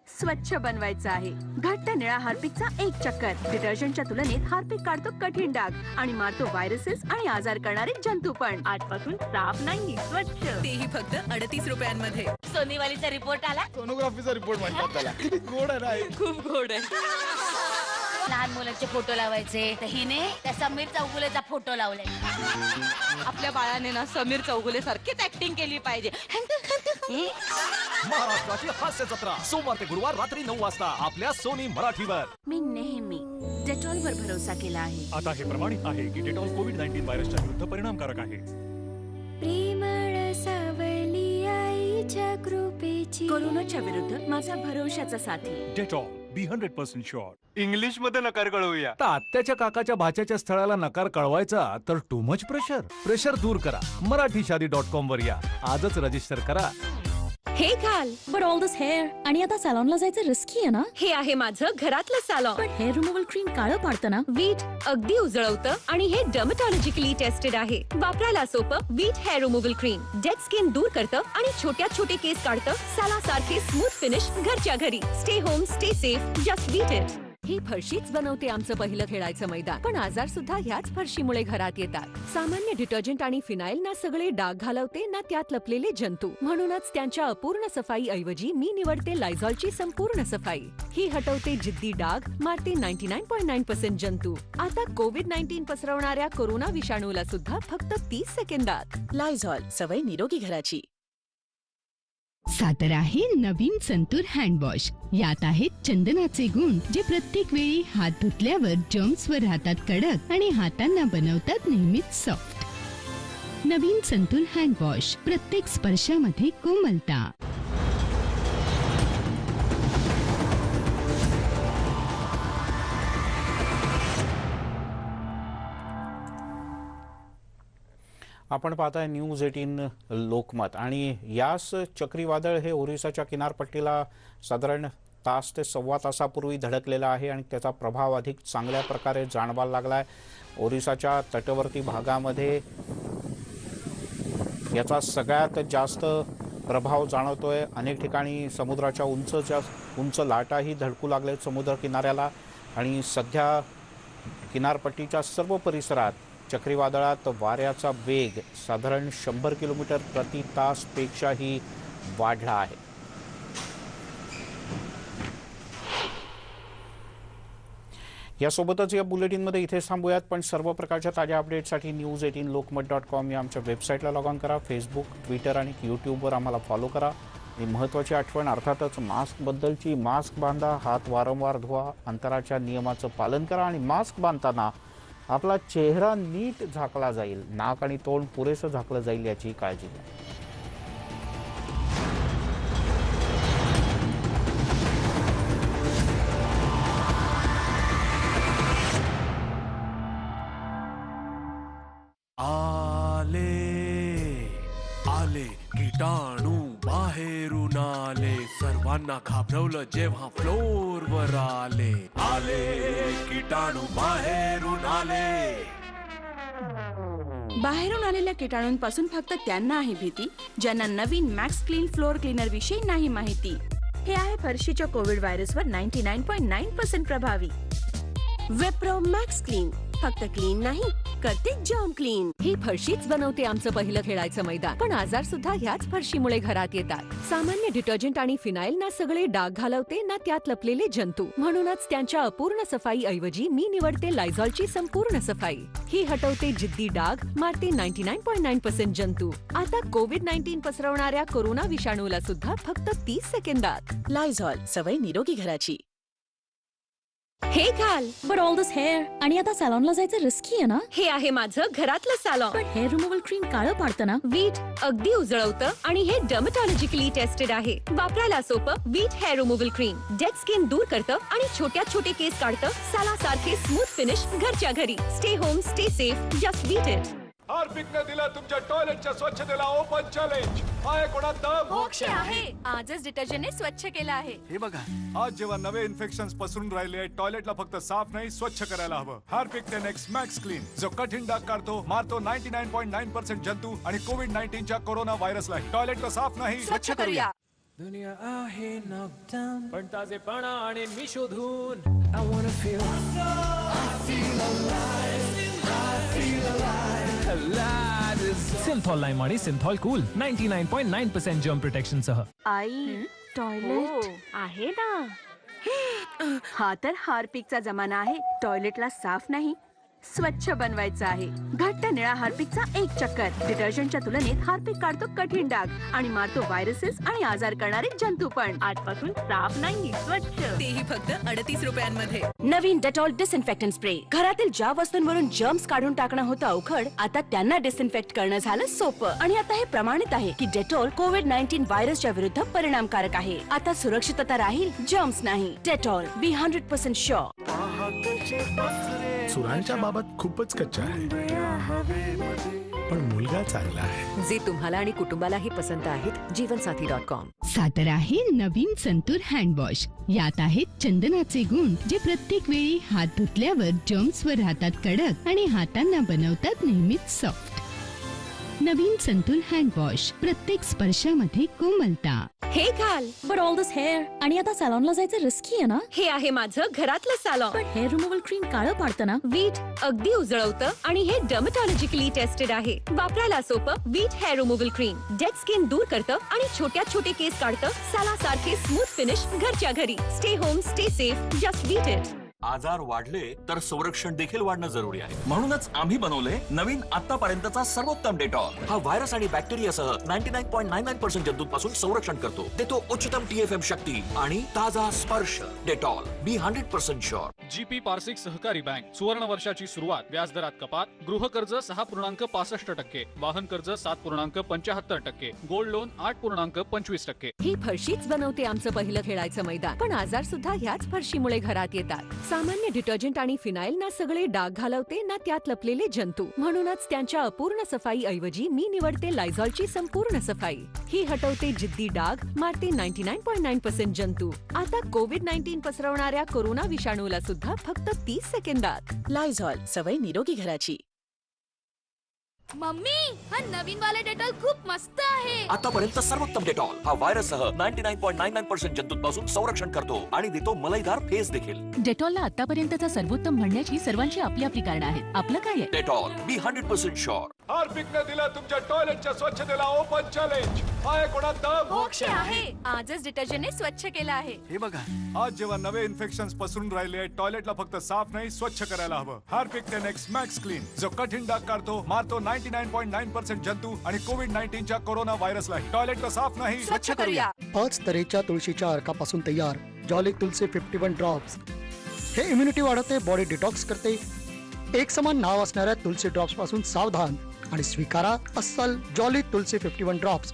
स्वच्छ बनवायचं आहे. घट्ट निळा हार्पिकचा एक चक्कर. डिटर्जंटच्या तुलनेत हार्पिक काढतो कठीण डाग आणि मारतो व्हायरसेस आणि आजार करणारे जंतू पण. आजपासून साफ नाही स्वच्छ. तेही फक्त 38 रुपयांमध्ये. सोनीवालीचा रिपोर्ट आला. सोनोग्राफीचा रिपोर्ट म्हणतात त्याला. किती गोड आहे ना. खूप गोड आहे. लहान मुलांचे फोटो लावायचे तर हिने त्या समीर चौगुलेचा फोटो लावलाय. आपल्या बाळाने ना समीर चौगुले सारखीच ऍक्टिंग केली पाहिजे. महाराष्ट्राची हास्य जत्रा सोमवार ते गुरुवार रात्री 9 वाजता आपल्या सोनी मराठीवर. मी नेहमी डेटॉलवर भरोसा केला आहे. आता हे प्रमाणित आहे की डेटॉल कोविड-19 व्हायरसच्या विरुद्ध परिणामकारक आहे. प्रेमळ सावली आईच्या कृपेची. कोरोनाच्या विरुद्ध माझा भरोशाचा साथी. Dettol, be 100% sure. इंग्लिश मध्ये नकार कळवूया. आता आत्याच्या काकाच्या भाच्याच्या स्थळाला नकार कळवायचा तर टू मच प्रेशर दूर करा. marathishadi.com वर या. आजच रजिस्टर करा. हे घाल बट ऑल दिस हेअर आणि आता सॅलॉनला जायचं रिस्की आहे ना. हे आहे माझं घरातलं सॅलॉन. पण हेअर रिमूव्हल क्रीम काळं पाडतं ना. वीट अगदी उजळवतं आणि हे डर्मेटॉलॉजिकली टेस्टेड आहे. वापरायला सोपं. Veet hair removal cream dead skin दूर करतं आणि छोटे केस काढतं. सारखे स्मूथ फिनिश घरच्या घरी. Stay home stay safe just Veet it. ही फरशीच बनवते आमचं पहिलं खेळायचं मैदान. पण आजार सुद्धा ह्याच फरशीमुळे घरात येतात. सामान्य डिटर्जंट आणि फिनाईल ना सगळे डाग घालवते ना त्यात लपलेले जंतू. म्हणूनच त्यांच्या अपूर्ण सफाई ऐवजी मी निवडते लायझॉलची संपूर्ण सफाई. ही हटवते जिद्दी डाग, मारते 99.9% जंतू. आता कोविड-19 पसरवणाऱ्या कोरोना विषाणूला सुद्धा फक्त 30 सेकंदात. लायझॉल सवय निरोगी घराची. सादर आहे नवीन संतूर हँडवॉश. यात आहेत चंदनाचे गुण जे प्रत्येक वेळी हात धुतल्यावर जर्म्सवर राहतात कडक आणि हातांना बनवतात नेहमीच सॉफ्ट. नवीन संतूर हँडवॉश, प्रत्येक स्पर्शामध्ये कोमलता. आपण पाहताय न्यूज 18 लोकमत. आणि यास चक्रीवादळ हे ओरिसाच्या किनारपट्टीला साधारण तास ते सव्वा तासापूर्वी धडकलेला आहे आणि त्याचा प्रभाव अधिक चांगल्या प्रकारे जाणवायला लागला आहे. ओरिसाच्या तटवर्ती भागामध्ये याचा सगळ्यात जास्त प्रभाव जाणवतोय. अनेक ठिकाणी समुद्राच्या उंच लाटाही धडकू लागलेत समुद्र किनाऱ्याला. आणि सध्या किनारपट्टीच्या सर्व परिसरात चक्रीवादळात वाऱ्याचा वेग साधारण 100 किलोमीटर प्रति तास पेक्षाही वाढला आहे. यासोबतच या बुलेटिनमध्ये इथे थांबूयात. पण सर्व प्रकारच्या ताज्या अपडेटसाठी news18lokmat.com या आमच्या वेबसाईटला लॉग ऑन करा. फेसबुक, ट्विटर आणि यूट्यूबवर आम्हाला फॉलो करा. आणि महत्त्वाची आठवण अर्थातच मास्कबद्दलची. मास्क बांधा, हात वारंवार धुवा, अंतराच्या नियमाचं पालन करा आणि मास्क बांधताना आपला चेहरा नीट झाकला जाईल, नाक आणि तोंड पुरेसं झाकलं जाईल याची काळजी घ्या. आले कीटाणू बाहेरून आले, सर्वांना घाबरवलं जेव्हा फ्लोअरवर आले. आले कीटाणू बाहेरून आले. बाहेरून आलेल्या किटाणूंपासून फक्त त्यांना आहे भीती ज्यांना नवीन मॅक्स क्लीन फ्लोअर क्लीनर विषयी नाही माहिती. हे आहे फरशीच्या कोविड व्हायरसवर 99.9% प्रभावी. विप्रो मॅक्स क्लीन फक्त क्लीन नाही करते जर्म क्लीन. ही फरशीच बनवते आमचं पहिलं खेळायचं मैदान. पण आजार सुद्धा ह्याच फरशीमुळे घरात येतात. सामान्य डिटर्जंट आणि फिनाईल ना सगळे डाग घालवते ना त्यात लपलेले जंतू. म्हणूनच त्यांच्या अपूर्ण सफाई ऐवजी मी निवडते लायझॉलची संपूर्ण सफाई. ही हटवते जिद्दी डाग, मारते 99.9% जंतू. आता कोविड-19 पसरवणाऱ्या कोरोना विषाणूला सुद्धा फक्त 30 सेकंदात. लायझॉल सवय निरोगी घराची. हे घाल बट ऑल दिस हेअर आणि आता सॅलॉनला जायचं रिस्की आहे ना. हे आहे माझं घरातलं सॅलॉन. पण हेअर रिमूव्हल क्रीम काळं पाडतं ना. वीट अगदी उजळवतं आणि हे डर्मेटॉलॉजिकली टेस्टेड आहे. वापरायला सोपं. Veet hair removal cream dead skin दूर करतं आणि छोटे केस काढतं. सारखे स्मूथ फिनिश घरच्या घरी. Stay home stay safe just Veet it. हार्पिकने दिला तुमच्या टॉयलेटच्या स्वच्छतेला ओपन चॅलेंज. आहे कोणात दम? मोक्ष आहे. आजच डिटर्जंटने स्वच्छ केलं आहे. हे बघा, आज जेव्हा नवे इन्फेक्शन्स पसरून राहिले, टॉयलेटला फक्त साफ नाही स्वच्छ करायला हवं. हार्पिक 10X मॅक्स क्लीन, जो कठीण डाग काढतो, मारतो 99.9% जंतू आणि कोविड-19च्या कोरोना व्हायरसलाही. टॉयलेटला साफ नाही स्वच्छ करूया. दुनिया आहे नॉकडाऊन, पण ताजेपणा आणि मी शोधून I wanna feel Cinthol lime आणि सिंथॉल कूल 99.9% जर्म प्रोटेक्शन सह. आई टॉयलेट आहे ना. हा तर हार्पिकचा जमाना आहे. टॉयलेटला साफ नाही स्वच्छ बनवायचं आहे. घट्ट निळा हार्पिकचा एक चक्कर डिटर्जंटच्या तुलनेत हार्पिक काढतो कठीण डाग आणि मारतो व्हायरसेस आणि आजार करणारे जंतू पण. आजपासून साफ नाही, स्वच्छ. तेही फक्त 38 रुपयांमध्ये. नवीन डेटॉल डिसइन्फेक्टंट स्प्रे. घरातील ज्या वस्तूंवरून जर्म्स काढून टाकणं होतं अवघड, आता त्यांना डिसइन्फेक्ट करणं झालं सोपं. आणि आता हे प्रमाणित आहे की डेटॉल कोविड-19 व्हायरसच्या विरुद्ध परिणामकारक आहे. आता सुरक्षितता राहील, जर्म्स नाही. Dettol be 100% sure. सुरांच्या बाबत खूपच कच्चा आहे, पण मुलगा चांगला आहे. जे तुम्हाला आणि कुटुंबालाही पसंत आहेत. जीवनसाथी.com. सादर आहे नवीन संतूर हँडवॉश. यात आहेत चंदनाचे गुण जे प्रत्येक वेळी हात धुतल्यावर जर्म्सवर राहतात कडक आणि हातांना बनवतात नेहमीच सॉफ्ट. नवीन संतूर हँडवॉश, प्रत्येक स्पर्शामध्ये कोमलता. हे घाल, बट ऑल दिस हेअर. आणि आता सॅलॉनला जायचं रिस्की आहे ना. हे आहे माझं घरातलं सॅलॉन. पण हेअर रिमूव्हल क्रीम काळं पाडतं ना. वीट अगदी उजळवतं आणि हे डर्मेटॉलॉजिकली टेस्टेड आहे. वापरायला सोपं. Veet hair removal cream dead skin दूर करतं आणि छोटे केस काढतं. सॅला सारखे स्मूथ फिनिश घरच्या घरी. Stay home, stay safe. Just Veet it. आजार वाढले तर संरक्षण देखील वाढणं जरुरी आहे. म्हणूनच आम्ही बनवले नवीन आतापर्यंतचा सर्वोत्तम डेटॉल. हा व्हायरस आणि बॅक्टेरियासह 99.99% जंतूंपासून संरक्षण करतो. देतो उच्चतम TFM शक्ती आणि ताजा स्पर्श. Dettol be 100% sure. GP Parsik सहकारी बँक. सुवर्ण वर्षाची सुरुवात. व्याजदरात कपात. गृहकर्ज 6.65%. वाहन कर्ज 7.75%. Gold loan 8.25%. ही फरशीच बनवते आमचं पहिलं खेळायचं मैदान. पण आजार सुद्धा ह्याच फरशीमुळे घरात येतात. सामान्य डिटर्जंट आणि फिनाईल ना सगळे डाग घालवते ना त्यात लपलेले जंतू. म्हणूनच त्यांच्या अपूर्ण सफाई ऐवजी मी निवडते लायझॉलची संपूर्ण सफाई. ही हटवते जिद्दी डाग, मारते 99.9% जंतू. आता कोविड-19 पसरवणाऱ्या कोरोना विषाणूला सुद्धा फक्त 30 सेकंदात. लायझॉल, सवय निरोगी घराची. मम्मी, हा नवीन वाला डेटॉल खूप मस्त आहे. आतापर्यंत सर्वोत्तम डेटॉल. हा व्हायरससह 99.99% जंतूंपासून संरक्षण करतो आणि देतो मलाईदार फेस देखील. डेटॉलला आतापर्यंतचा सर्वोत्तम म्हणण्याची सर्वांची आपली आपली कारणं आहेत. आपलं काय आहे? Dettol be 100% sure. हार्पिकने दिला तुमच्या टॉयलेटच्या स्वच्छतेला ओपन चॅलेंज. आहे कोणात मोक्ष आहे. आजच डिटर्जंटने स्वच्छ केलं आहे. हे बघा, आज जेव्हा नवे इन्फेक्शन्स पसरून राहिले, टॉयलेटला फक्त साफ नाही स्वच्छ करायला हवं. हार्पिक 10X मॅक्स क्लीन, जो कठीण डाग काढतो, मारतो 99.9% जंतू आणि कोविड-19 कोरोना व्हायरसलाही. टॉयलेटला साफ नाही, स्वच्छ करूया. 5 तऱ्हेच्या तुळशीच्या अर्कापासून तयार जॉली तुलसी 51 ड्रॉप्स. हे इम्युनिटी वाढवते, बॉडी डिटॉक्स करते. एक समान नाव असणाऱ्या तुलसी ड्रॉप्स पासून सावधान आणि स्वीकारा अस्सल जॉली तुलसी 51 ड्रॉप्स,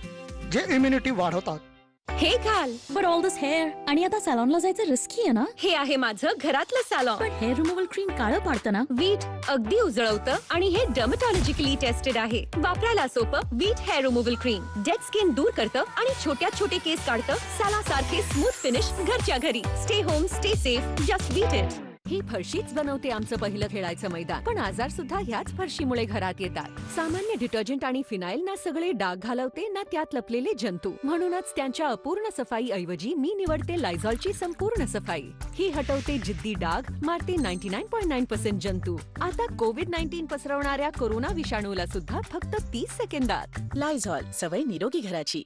जे इम्युनिटी वाढवतात. हे घाल, बट ऑल दिस हेअर. आणि आता सॅलॉनला जायचं रिस्की आहे ना. हे आहे माझं घरातलं सॅलॉन. पण हेअर रिमूव्हल क्रीम काळं पाडतं ना. वीट अगदी उजळवतं आणि हे डर्मेटॉलॉजिकली टेस्टेड आहे. वापरायला सोपं. Veet hair removal cream dead skin दूर करतं आणि छोटे केस काढतं. सॅला सारखे स्मूथ फिनिश घरच्या घरी. Stay home, stay safe. Just Veet it. ही फरशीच बनवते आमचं पहिलं खेळायचं मैदान. पण आजार सुद्धा ह्याच फरशीमुळे घरात येतात. सामान्य डिटर्जंट आणि फिनाईल ना सगळे डाग घालवते ना त्यात लपलेले जंतू. म्हणूनच त्यांच्या अपूर्ण सफाई ऐवजी मी निवडते लायझॉलची संपूर्ण सफाई. ही हटवते जिद्दी डाग, मारते 99.9% जंतू. आता कोविड-19 पसरवणाऱ्या कोरोना विषाणूला सुद्धा फक्त 30 सेकंदात. लायझॉल, सवय निरोगी घराची.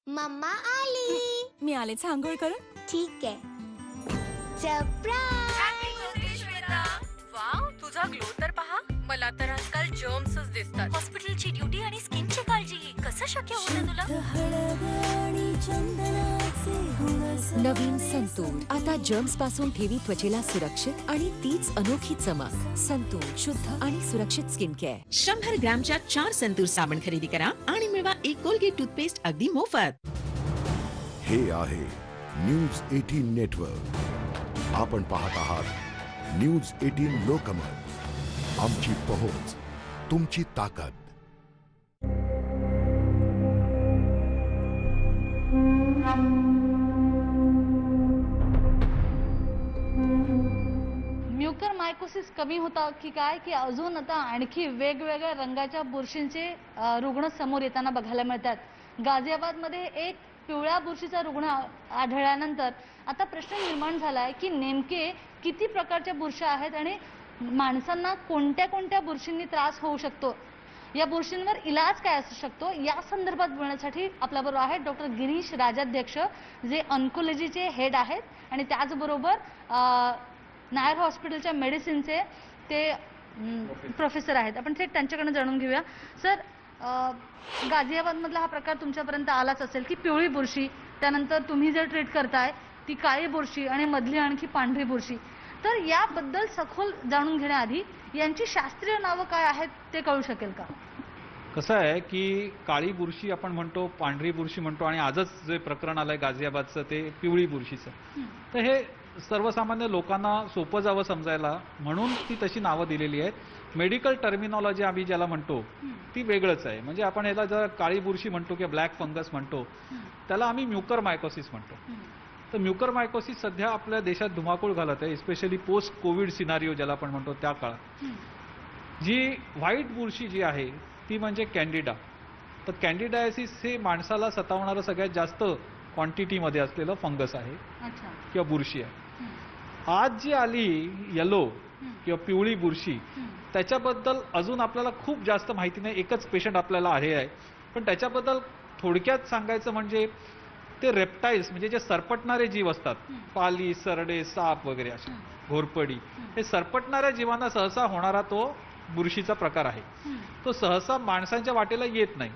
मम्मा आली. मी आलेच आंघोळ कर. ठीक आहे. सरप्राईज. वाव, तुझा ग्लो तर पहा. मला तर आजकाल जर्म्सच दिसतात. हॉस्पिटलची ड्युटी आणि स्किनची काळजी कसं शक्य होतं तुला? नवीन संतूर आता जर्म्स पासून ठेवी त्वचेला सुरक्षित आणि तीच अनोखी चमक. संतूर, शुद्ध आणि सुरक्षित स्किन केअर. 100 ग्रॅमच्या 4 संतूर साबण खरेदी करा आणि मिळवा एक कोलगेट टूथपेस्ट अगदी मोफत. हे आहे न्यूज 18 नेटवर्क. आपण पाहत आहात न्यूज 18 लोकमत. आमची पहोच, तुमची ताकद. म्युकरमायकोसिस कमी होता की काय, की अजून आता आणखी वेगवेगळ्या रंगाच्या बुरशींचे रुग्ण समोर येताना बघायला मिळतात. गाझियाबादमध्ये एक पिवळ्या बुरशीचा रुग्ण आढळल्यानंतर आता प्रश्न निर्माण झाला आहे की नेमके किती प्रकारच्या बुरशी आहेत आणि माणसांना कोणत्या कोणत्या बुरशींनी त्रास होऊ शकतो, या बुरशींवर इलाज काय असू शकतो, या संदर्भात बोलण्यासाठी आपल्याबरोबर आहेत डॉक्टर गिरीश राजाध्यक्ष, जे ऑन्कोलॉजीचे हेड आहेत आणि त्याचबरोबर नायर हॉस्पिटलच्या मेडिसिनचे ते प्रोफेसर आहेत. आपण थेट त्यांच्याकडनं जाणून घेऊया. सर, गाझियाबादमधला हा प्रकार तुमच्यापर्यंत आलाच असेल की पिवळी बुरशी, त्यानंतर तुम्ही जे ट्रीट करताय ती काळी बुरशी आणि मधली आणखी पांढरी बुरशी. तर याबद्दल सखोल जाणून घेण्याआधी यांची शास्त्रीय नावं काय आहेत ते कळू शकेल का? कसं आहे की काळी बुरशी आपण म्हणतो, पांढरी बुरशी म्हणतो, आणि आजच जे प्रकरण आलंय गाझियाबादचं ते पिवळी बुरशीचं. तर हे सर्वसामान्य लोकांना सोपं जावं समजायला म्हणून ती तशी नावं दिलेली आहेत. मेडिकल टर्मिनॉलॉजी आम्ही ज्याला म्हणतो ती वेगळंच आहे. म्हणजे आपण ह्याला जर काळी बुरशी म्हणतो किंवा ब्लॅक फंगस म्हणतो, त्याला आम्ही म्युकर मायकोसिस म्हणतो. तर म्युकर मायकोसिस सध्या आपल्या देशात धुमाकूळ घालत आहे, स्पेशली पोस्ट कोविड सिनारिओ ज्याला आपण म्हणतो त्या काळात. जी व्हाईट बुरशी जी आहे ती म्हणजे कॅन्डिडा. तर कॅन्डिडायसिस हे माणसाला सतावणारं सगळ्यात जास्त क्वांटिटीमध्ये असलेलं फंगस आहे किंवा बुरशी आहे. आज जी आली येलो किंवा पिवळी बुरशी, त्याच्याबद्दल अजून आपल्याला खूप जास्त माहिती नाही. एकच पेशंट आपल्याला आहे, पण त्याच्याबद्दल थोडक्यात सांगायचं म्हणजे ते रेप्टाईल्स म्हणजे जे सरपटणारे जीव असतात, पाली, सरडे, साप वगैरे असे, घोरपडी, हे सरपटणाऱ्या जीवांना सहसा होणारा तो बुरशीचा प्रकार आहे. तो सहसा माणसांच्या वाटेला येत नाही,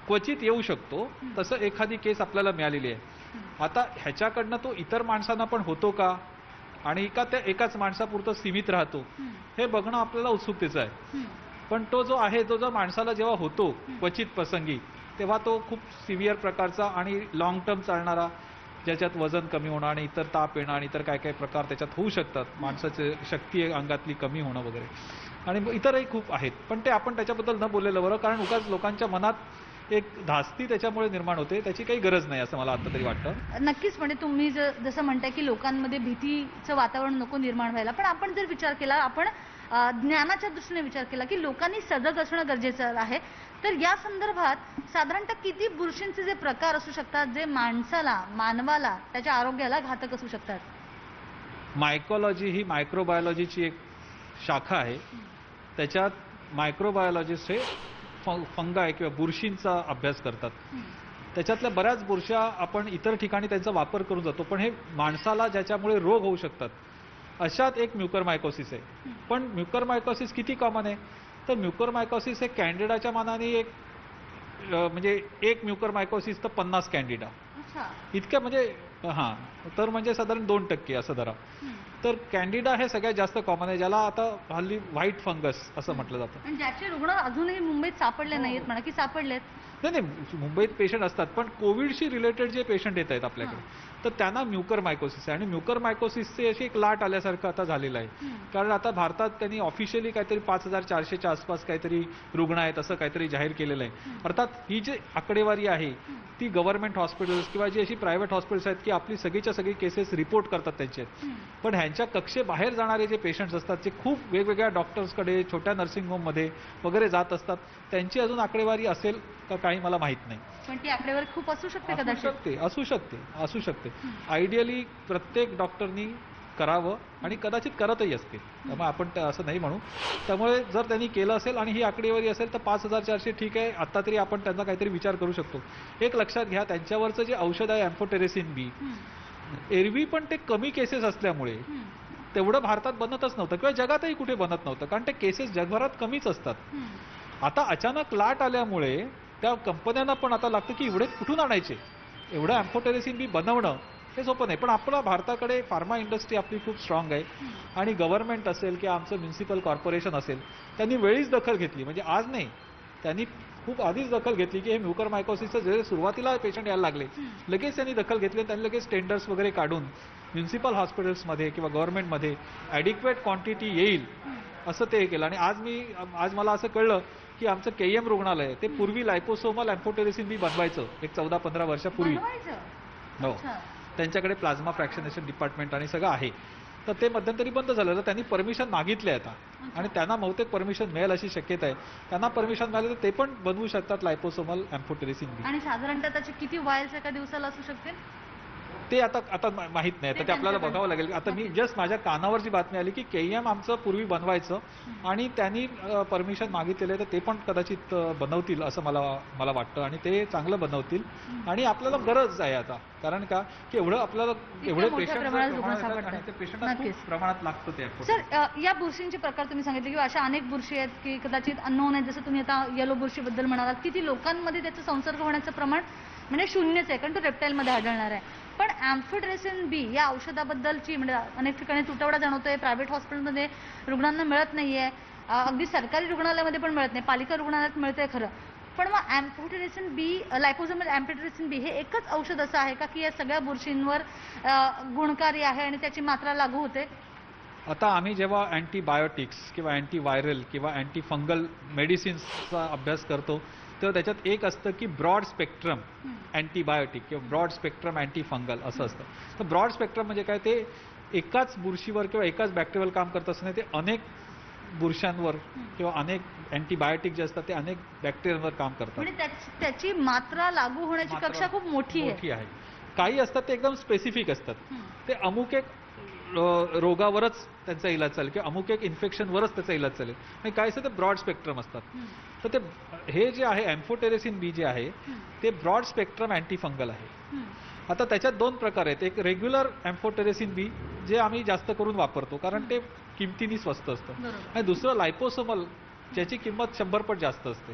क्वचित येऊ शकतो. तसं एखादी केस आपल्याला मिळालेली आहे. आता ह्याच्याकडनं तो इतर माणसांना पण होतो का आणि का त्या एकाच माणसापुरतं सीमित राहतो हे बघणं आपल्याला उत्सुकतेचं आहे. पण तो जो आहे तो जर माणसाला जेव्हा होतो क्वचित प्रसंगी, तेव्हा तो खूप सिव्हिअर प्रकारचा आणि लॉंग टर्म चालणारा, ज्याच्यात वजन कमी होणं आणि इतर ताप येणं आणि इतर काय काय प्रकार त्याच्यात होऊ शकतात. माणसाची शक्ती अंगातली कमी होणं वगैरे आणि इतरही खूप आहेत. पण ते आपण त्याच्याबद्दल न बोललेलं बरं, कारण उगाच लोकांच्या मनात एक धास्ती त्याच्यामुळे निर्माण होते. त्याची काही गरज नाही असं मला आता तरी वाटतं. नक्कीच. म्हणजे तुम्ही जसं म्हणताय की लोकांमध्ये भीतीचं वातावरण नको निर्माण व्हायला, पण आपण जर विचार केला, आपण ज्ञानाच्या दृष्टीने विचार केला की लोकांनी सजग असणं गरजेचं आहे, तर या संदर्भात साधारणतः किती बुरशींचे जे प्रकार असू शकतात जे मानवाला त्याच्या आरोग्याला घातक असू शकतात? मायकोलॉजी ही मायक्रोबायोलॉजीची एक शाखा आहे. त्याच्यात मायक्रोबायोलॉजिस्ट हे फंगाय किंवा बुरशींचा अभ्यास करतात. त्याच्यातल्या बऱ्याच बुरश्या आपण इतर ठिकाणी त्यांचा वापर करून जातो, पण हे माणसाला ज्याच्यामुळे रोग होऊ शकतात अशात एक म्युकर मायकोसिस आहे. पण म्युकर मायकोसिस किती कॉमन आहे? तर म्युकर मायकोसिस हे कॅन्डिडाच्या मानाने एक म्हणजे एक म्युकर मायकोसिस तर 50 कॅन्डिडा इतक्या, म्हणजे हां, तर म्हणजे साधारण 2% असं धरा. तर कॅन्डिडा हे सगळ्यात जास्त कॉमन आहे, ज्याला आता हल्ली व्हाईट फंगस असं म्हटलं जातं. आणि ज्याचे रुग्ण अजूनही मुंबईत सापडले नाहीत म्हणा की सापडलेत? नाही, मुंबईत पेशंट असतात, पण कोविडशी रिलेटेड जे पेशंट येत आहेत आपल्याकडे तर त्यांना म्युकर मायकोसिस आहे. आणि म्युकर मायकोसिसचे अशी एक लाट आल्यासारखं आता झालेलं आहे. कारण आता भारतात त्यांनी ऑफिशियली काहीतरी 5400च्या आसपास काहीतरी रुग्ण आहेत असं काहीतरी जाहीर केलेलं आहे. अर्थात ही जी आकडेवारी आहे ती गव्हर्नमेंट हॉस्पिटल्स किंवा जी अशी प्रायव्हेट हॉस्पिटल्स आहेत की आपली सगळीच्या सगळी केसेस रिपोर्ट करतात त्यांचे, पण ह्यांच्या कक्षेबाहेर जाणारे जे पेशंट्स असतात जे खूप वेगवेगळ्या डॉक्टर्सकडे, छोट्या नर्सिंग होममध्ये वगैरे जात असतात, त्यांची अजून आकडेवारी असेल का काही मला माहीत नाही. पण ती आकडेवारी खूप असू शकते कदाचित. असू शकते. आयडियली प्रत्येक डॉक्टरनी करावं आणि कदाचित करतही असतील, त्यामुळे आपण असं नाही म्हणू. त्यामुळे जर त्यांनी केलं असेल आणि ही आकडेवारी असेल तर 5400 ठीक आहे. आता तरी आपण त्यांचा काहीतरी विचार करू शकतो. एक लक्षात घ्या, त्यांच्यावरचं जे औषध आहे एम्फोटेरेसिन बी, एरवी पण ते कमी केसेस असल्यामुळे तेवढं भारतात बनतच नव्हतं किंवा जगातही कुठे बनत नव्हतं, कारण ते केसेस जगभरात कमीच असतात. आता अचानक लाट आल्यामुळे त्या कंपन्यांना पण आता लागतं की एवढे कुठून आणायचे, एवढं एम्फोटेरेसिन बी बनवणं हे सोपं नाही. पण आपला भारताकडे फार्मा इंडस्ट्री आपली खूप स्ट्रॉंग आहे आणि गव्हर्नमेंट असेल किंवा आमचं म्युन्सिपल कॉर्पोरेशन असेल, त्यांनी वेळीच दखल घेतली. म्हणजे आज नाही, त्यांनी खूप आधीच दखल घेतली की हे म्युकर मायकोसिसचं जे सुरुवातीला पेशंट यायला लागले, लगेच त्यांनी दखल घेतली. त्यांनी लगेच टेंडर्स वगैरे काढून म्युन्सिपल हॉस्पिटल्समध्ये किंवा गव्हर्नमेंटमध्ये ॲडिक्वेट क्वांटिटी येईल असं ते केलं. आणि आज मला असं कळलं की आमचं KM रुग्णालय ते पूर्वी लायपोसोमल एम्फोटेरेसिन बी बनवायचं एक 14-15 वर्षापूर्वी. हो, त्यांच्याकडे प्लाझ्मा फ्रॅक्शनेशन डिपार्टमेंट आणि सगळं आहे. तर ते मध्यंतरी बंद झालं, तर त्यांनी परमिशन मागितले आता आणि त्यांना बहुतेक परमिशन मिळेल अशी शक्यता आहे. त्यांना परमिशन मिळालं तर ते पण बनवू शकतात लायपोसोमल एम्फोटेरेसिन बी. आणि साधारणतः त्याचे किती वायल्स एका दिवसाला असू शकतील? ते आता माहित नाही, तर ते आपल्याला बघावं लागेल. आता मी जस्ट माझ्या कानावर जी बातमी आली की KEM आमचं पूर्वी बनवायचं आणि त्यांनी परमिशन मागितलेलं आहे, तर ते पण कदाचित बनवतील असं मला वाटतं आणि ते चांगलं बनवतील. आणि आपल्याला गरज आहे आता, कारण का की एवढं आपल्याला एवढे पेशंट पेशंटना खूप प्रमाणात लागतं ते. सर, या बुरशींचे प्रकार तुम्ही सांगितले किंवा अशा अनेक बुरशी आहेत की कदाचित अननोन आहेत, जसं तुम्ही आता येलो बुरशी बद्दल म्हणालात की ती लोकांमध्ये त्याचा संसर्ग होण्याचं प्रमाण म्हणजे शून्यच आहे, कारण तो रेप्टाईलमध्ये आढळणार आहे. पण एम्फोटेरेसिन B या औषधाबद्दलची म्हणजे अनेक ठिकाणी तुटवडा जाणवतोय, प्रायव्हेट हॉस्पिटलमध्ये रुग्णांना मिळत नाहीये, अगदी सरकारी रुग्णालयामध्ये पण मिळत नाही, पालिका रुग्णालयात मिळतंय खरं. पण मग एम्फोटेरेसिन B, लायपोसोमल एम्फोटेरेसिन B हे एकच औषध असं आहे का की या सगळ्या बुरशींवर गुणकारी आहे आणि त्याची मात्रा लागू होते? आता आम्ही जेव्हा अँटीबायोटिक्स किंवा अँटीव्हायरल किंवा अँटीफंगल मेडिसिन्सचा अभ्यास करतो तेव्हा त्याच्यात एक असतं की ब्रॉड स्पेक्ट्रम अँटीबायोटिक किंवा ब्रॉड स्पेक्ट्रम अँटीफंगल असं असतं. तर ब्रॉड स्पेक्ट्रम म्हणजे काय, ते एकाच बुरशीवर किंवा एकाच बॅक्टेरियावर काम करत असं नाही, ते अनेक बुरशांवर किंवा अनेक अँटीबायोटिक जे असतात ते अनेक बॅक्टेरियांवर काम करतात. म्हणजे त्याची मात्रा लागू होण्याची कक्षा खूप मोठी आहे. काही असतात ते एकदम स्पेसिफिक असतात, ते अमुक एक रोगावरच त्यांचा इलाज चालेल किंवा अमुक एक इन्फेक्शनवरच त्याचा इलाज चालेल. आणि काही असतं ते ब्रॉड स्पेक्ट्रम असतात. तर ते हे जे आहे एम्फोटेरेसिन B जे आहे ते ब्रॉड स्पेक्ट्रम अँटीफंगल आहे. आता त्याच्यात दोन प्रकार आहेत. एक रेग्युलर एम्फोटेरेसिन B जे आम्ही जास्त करून वापरतो कारण ते किमतीने स्वस्त असतं, आणि दुसरं लायपोसोमल ज्याची किंमत 100 पट जास्त असते.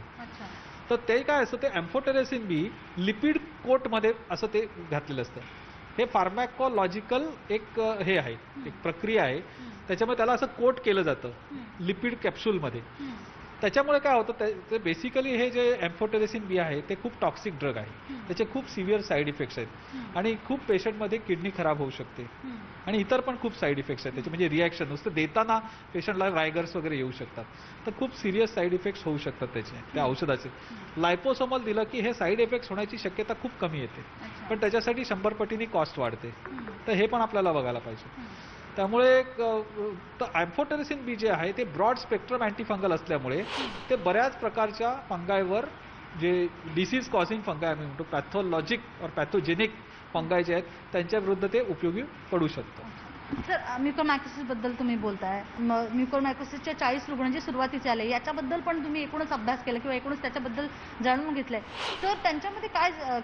तर ते काय असतं, ते एम्फोटेरेसिन B लिपिड कोटमध्ये असं ते घातलेलं असतं. हे फार्मॅकोलॉजिकल एक हे आहे, एक प्रक्रिया आहे, त्याच्यामुळे त्याला असं कोट केलं जातं लिपिड कॅप्सूलमध्ये. त्याच्यामुळे काय होतं, ते बेसिकली हे जे एम्फोटेरेसिन B आहे ते खूप टॉक्सिक ड्रग आहे, त्याचे खूप सिव्हिअर साईड इफेक्ट्स आहेत आणि खूप पेशंटमध्ये किडनी खराब होऊ शकते आणि इतर पण खूप साईड इफेक्ट्स आहेत त्याचे. म्हणजे रिॲक्शन नुसतं देताना पेशंटला रायगर्स वगैरे येऊ शकतात, तर खूप सिरियस साईड इफेक्ट्स होऊ शकतात त्याचे त्या औषधाचे. लायपोसोमल दिलं की हे साईड इफेक्ट्स होण्याची शक्यता खूप कमी येते, पण त्याच्यासाठी 100 पटीने कॉस्ट वाढते. तर हे पण आपल्याला बघायला पाहिजे. त्यामुळे एम्फोटेरेसिन B जे आहे ते ब्रॉड स्पेक्ट्रम अँटीफंगल असल्यामुळे ते बऱ्याच प्रकारच्या फंगायवर जे डिसीज कॉझिंग फंगाय आम्ही म्हणतो, पॅथॉलॉजिक और पॅथोजेनिक फंगाय जे आहेत त्यांच्या विरुद्ध ते उपयोगी पडू शकतं. सर, म्युकोरमायकोसिस बद्दल तुम्ही बोलताय. म्युकोरमायकोसिसचे 40 रुग्ण जे सुरुवातीचे आले याच्याबद्दल पण तुम्ही एकूणच अभ्यास केला किंवा एकूणच त्याच्याबद्दल जाणून घेतलंय, तर त्यांच्यामध्ये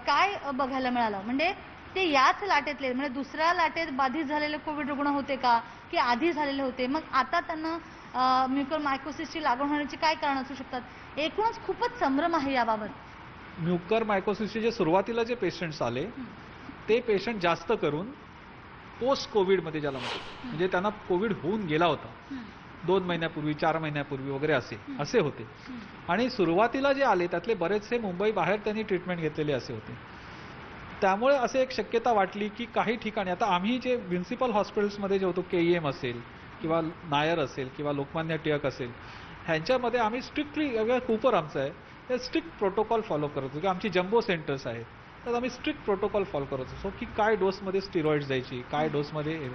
काय बघायला मिळालं? म्हणजे ते याच लाटेतले म्हणजे दुसऱ्या लाटेत बाधित झालेले कोविड रुग्ण होते का की आधी झालेले होते? मग आता त्यांना म्युकोरमायकोसिसची लागण होण्याची काय कारण असू शकतात? एकूणच खूपच संभ्रम आहे याबाबत. म्युकोरमायकोसिसचे जे सुरुवातीला जे पेशंट्स आले ते पेशंट जास्त करून पोस्ट कोविडमध्ये ज्याला म्हणतात, म्हणजे त्यांना कोविड होऊन गेला होता 2 महिन्यापूर्वी 4 महिन्यापूर्वी वगैरे असे होते. आणि सुरुवातीला जे आले त्यातले बरेचसे मुंबई बाहेर त्यांनी ट्रीटमेंट घेतलेले असे होते. त्यामुळे असे एक शक्यता वाटली की काही ठिकाणी आता आम्ही जे म्युन्सिपल हॉस्पिटल्समध्ये जे होतो, KEM असेल किंवा नायर असेल किंवा लोकमान्य टिळक असेल, ह्यांच्यामध्ये आम्ही स्ट्रिक्टली कूपर आमचं आहे ते स्ट्रिक्ट प्रोटोकॉल फॉलो करत होतो. आमची जम्बो सेंटर्स आहेत तर आम्ही स्ट्रिक्ट प्रोटोकॉल फॉलो करत असतो की काय डोसमध्ये स्टिरॉइड्स द्यायची, काय डोसमध्ये.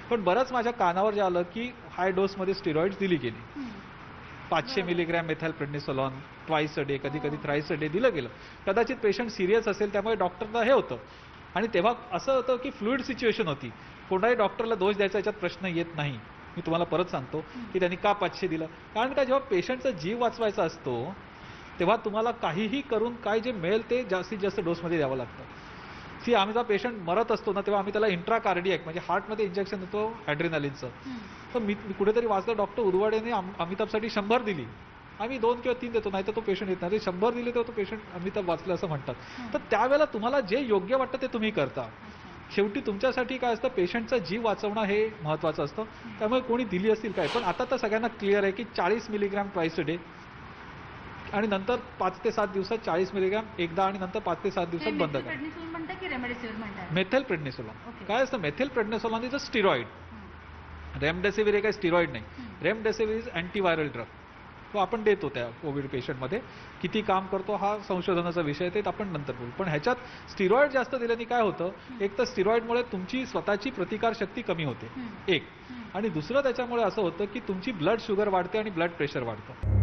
पण बरंच माझ्या कानावर जे आलं की हाय डोसमध्ये स्टिरॉइड्स दिली गेली. 500 मिलीग्रॅम मेथाइलप्रेडनिसोलॉन ट्वाइस अ डे, कधी कधी थ्राईस अ डे दिलं गेलं. कदाचित पेशंट सिरियस असेल त्यामुळे डॉक्टरला हे होतं. आणि तेव्हा असं होतं की फ्लुइड सिच्युएशन होती, कोणाही डॉक्टरला दोष द्यायचा याच्यात प्रश्न येत नाही. मी तुम्हाला परत सांगतो की त्यांनी का 500 दिलं, कारण का जेव्हा पेशंटचा जीव वाचवायचा असतो तेव्हा तुम्हाला काहीही करून काय जे मिळेल ते जास्तीत जास्त डोसमध्ये द्यावं लागतं. आम्ही जेव्हा पेशंट मरत असतो ना तेव्हा आम्ही त्याला इंट्राकार्डियक म्हणजे हार्टमध्ये इंजेक्शन देतो ॲड्रेनालिनचं. तर मी कुठेतरी वाचलं डॉक्टर उदवाडेने अमिताभसाठी 100 दिली, आम्ही 2 किंवा 3 देतो, नाही तर तो पेशंट येत नाही. 100 दिले तेव्हा तो पेशंट अमिताभ वाचलं असं म्हणतात. तर त्यावेळेला तुम्हाला जे योग्य वाटतं ते तुम्ही करता. शेवटी तुमच्यासाठी काय असतं, पेशंटचा जीव वाचवणं हे महत्त्वाचं असतं. त्यामुळे कोणी दिली असतील काय, पण आता तर सगळ्यांना क्लिअर आहे की 40 मिलीग्रॅम ट्वाइस अ डे आणि नंतर 5 ते 7 दिवसात 40 मिलीग्रॅम एकदा आणि नंतर 5 ते 7 दिवसात बंद करा. मेथाइलप्रेडनिसोलॉन काय असतं, मेथाइलप्रेडनिसोलॉन इज अ स्टिरॉइड. रेमडेसिविर हे काही स्टिरॉइड नाही. रेमडेसिविर इज अँटीव्हायरल ड्रग, तो आपण देतो त्या कोविड पेशंटमध्ये. किती काम करतो हा संशोधनाचा विषय, ते आपण नंतर बोलू. पण ह्याच्यात स्टिरॉइड जास्त दिल्याने काय होतं, एक तर स्टिरॉइडमुळे तुमची स्वतःची प्रतिकारशक्ती कमी होते एक, आणि दुसरं त्याच्यामुळे असं होतं की तुमची ब्लड शुगर वाढते आणि ब्लड प्रेशर वाढतं.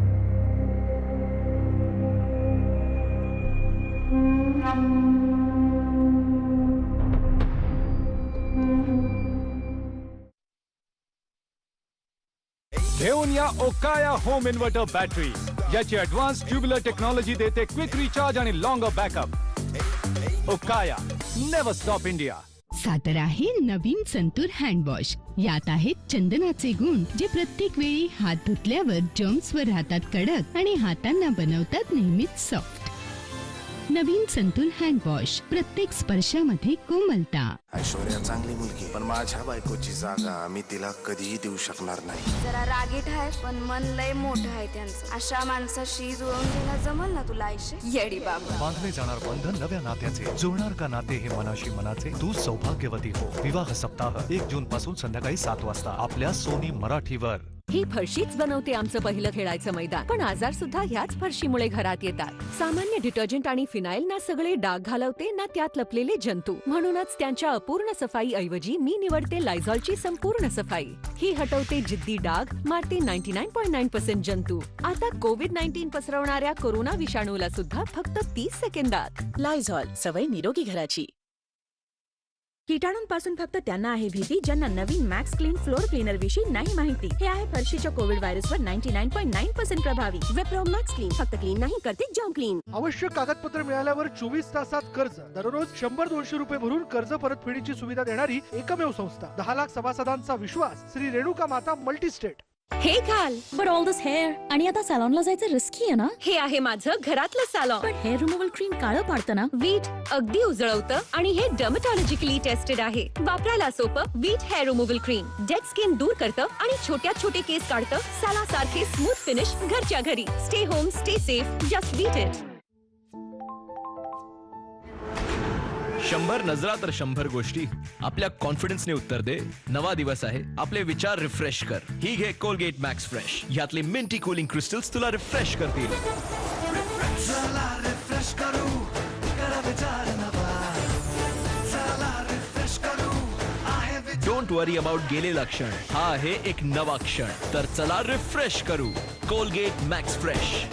ओकाया होम इन्व्हर्टर बॅटरी, याची ऍडव्हान्स ट्यूबुलर टेक्नॉलॉजी देते क्विक रिचार्ज आणि longer backup. Okaya, never stop India. सादर आहे नवीन संतूर हँडवॉश. यात आहेत चंदनाचे गुण जे प्रत्येक वेळी हात धुतल्यावर जर्म्सवर राहतात कडक आणि हातांना बनवतात नेहमीच सॉफ्ट. नवीन संतूर हँडवॉश, प्रत्येक स्पर्शामध्ये कोमलता. ऐश्वर्या चांगली मुलगी, पण माझ्या बायकोची जागा मी तिला कधीही देऊ शकणार नाही. जरा रागीट आहे पण मन लय मोठं आहे त्यांचं. अशा माणसाशी जुळवून घेणं जमल ना तुला आयुष्य? येडी बाबा. बांधले जाणार बंधन नव्या नात्याचे, जुळणार का नाते हे मनाशी मनाचे. तू सौभाग्यवती हो. विवाह सप्ताह 1 जून पासून संध्याकाळी 7 वाजता आपल्या सोनी मराठीवर. ही फरशीच बनवते आमचं पहिलं खेळायचं मैदान, पण आजार सुद्धा ह्याच फरशीमुळे घरात येतात. सामान्य डिटर्जंट आणि फिनाईल ना सगळे डाग घालवते ना त्यात लपलेले जंतू. म्हणूनच त्यांच्या अपूर्ण सफाई ऐवजी मी निवडते लायझॉलची संपूर्ण सफाई. ही हटवते जिद्दी डाग, मारते 99.9% जंतू. आता कोविड-19 पसरवणाऱ्या कोरोना विषाणूला सुद्धा फक्त 30 सेकंदात. लायझॉल, सवय निरोगी घराची. कीटाणूंपासून फक्त त्यांना आहे भीती ज्यांना नवीन मॅक्स क्लीन फ्लोर क्लीनर विषयी नाही माहिती. हे आहे फरशीच्या कोविड व्हायरसवर 99.9% प्रभावी. विप्रो मॅक्स क्लीन फक्त क्लीन नाही करते जाम क्लीन. आवश्यक कागदपत्र मिळाल्यावर 24 तासात कर्ज. दररोज 100-200 रुपये भरून कर्ज परतफेडीची सुविधा देणारी एकमेव संस्था. 10 लाख सभासदांचा विश्वास. श्री रेणुका माता मल्टीस्टेट. हे घाल. बट ऑल दिस हेअर आणि आता सॅलॉनला जायचं रिस्की आहे ना. हे आहे माझं घरातलं सॅलॉन. पण हेअर रिमूव्हल क्रीम काळं पाडतं ना. वीट अगदी उजळवतं आणि हे डर्मेटॉलॉजिकली टेस्टेड आहे. वापरायला सोपं Veet hair removal cream dead skin दूर करतं आणि छोटे केस काढतं. साला सारखे स्मूथ फिनिश घरच्या घरी. Stay home, stay safe, just Veet it. 100 नजरा तर 100 गोष्टी. आपल्या कॉन्फिडन्सने उत्तर दे. नवा दिवस आहे, आपले विचार रिफ्रेश कर. ही घे कोलगेट मॅक्स फ्रेश. यातले मिंटी कूलिंग क्रिस्टल्स तुला रिफ्रेश करतील. चला रिफ्रेश करू, करा विचार नवा. चला रिफ्रेश करू, आहे विचार. डोंट वरी अबाउट गेलेला क्षण. हा आहे एक नवा क्षण. तर चला रिफ्रेश करू. Colgate max fresh.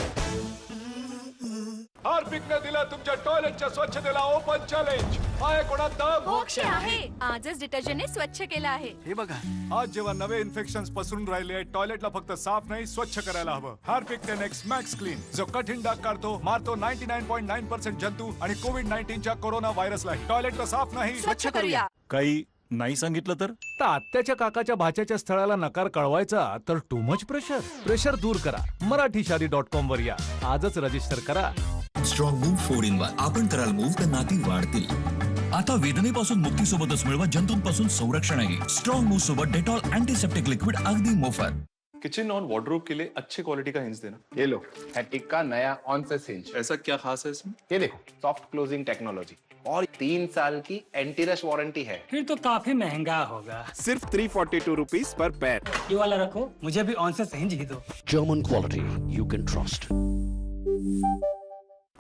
हार्पिकने दिला तुमच्या टॉयलेटच्या स्वच्छतेला ओपन चॅलेंज. आहे कोणात दम? मोक्ष आहे. आजच डिटर्जंटने स्वच्छ केलं आहे. हे बघा, आज जेव्हा नवे इन्फेक्शन्स पसरून राहिले, टॉयलेटला फक्त साफ नाही स्वच्छ करायला हवं. हार्पिक 10X मॅक्स क्लीन, जो कठीण डाग काढतो, मारतो 99.9% जंतू आणि कोविड-19च्या कोरोना व्हायरसला. टॉयलेटला साफ नाही स्वच्छ करूया. काही नाही सांगितलं तर आत्याच्या काकाच्या भाच्याच्या स्थळाला नकार कळवायचा तर टू मच प्रेशर दूर करा. मराठीशादी.com वर या. आजच रजिस्टर करा. Strong move 4-in-1. आपण कराल मूव तर नाती वाढतील. आता वेदनेपासून मुक्तीसोबतच मिळवा जंतूंपासून संरक्षणही. स्ट्रॉंग मूव सोबत डेटॉल अँटीसेप्टिक लिक्विड अगदी मोफत. किचन और वार्डरोब के लिए अच्छे क्वालिटी का हिंज देना. ये लो, हैटिक का नया ऑनसेस हिंज. ऐसा क्या खास है इसमें? ये देखो, सॉफ्ट क्लोजिंग टेक्नोलॉजी और 3 साल की एंटी रश वारंटी है. फिर तो काफी महंगा होगा. सिर्फ 342 रुपीज पर पैर. ये वाला रखो, मुझे भी ऑनसेस हिंज ही दो. German quality you can trust.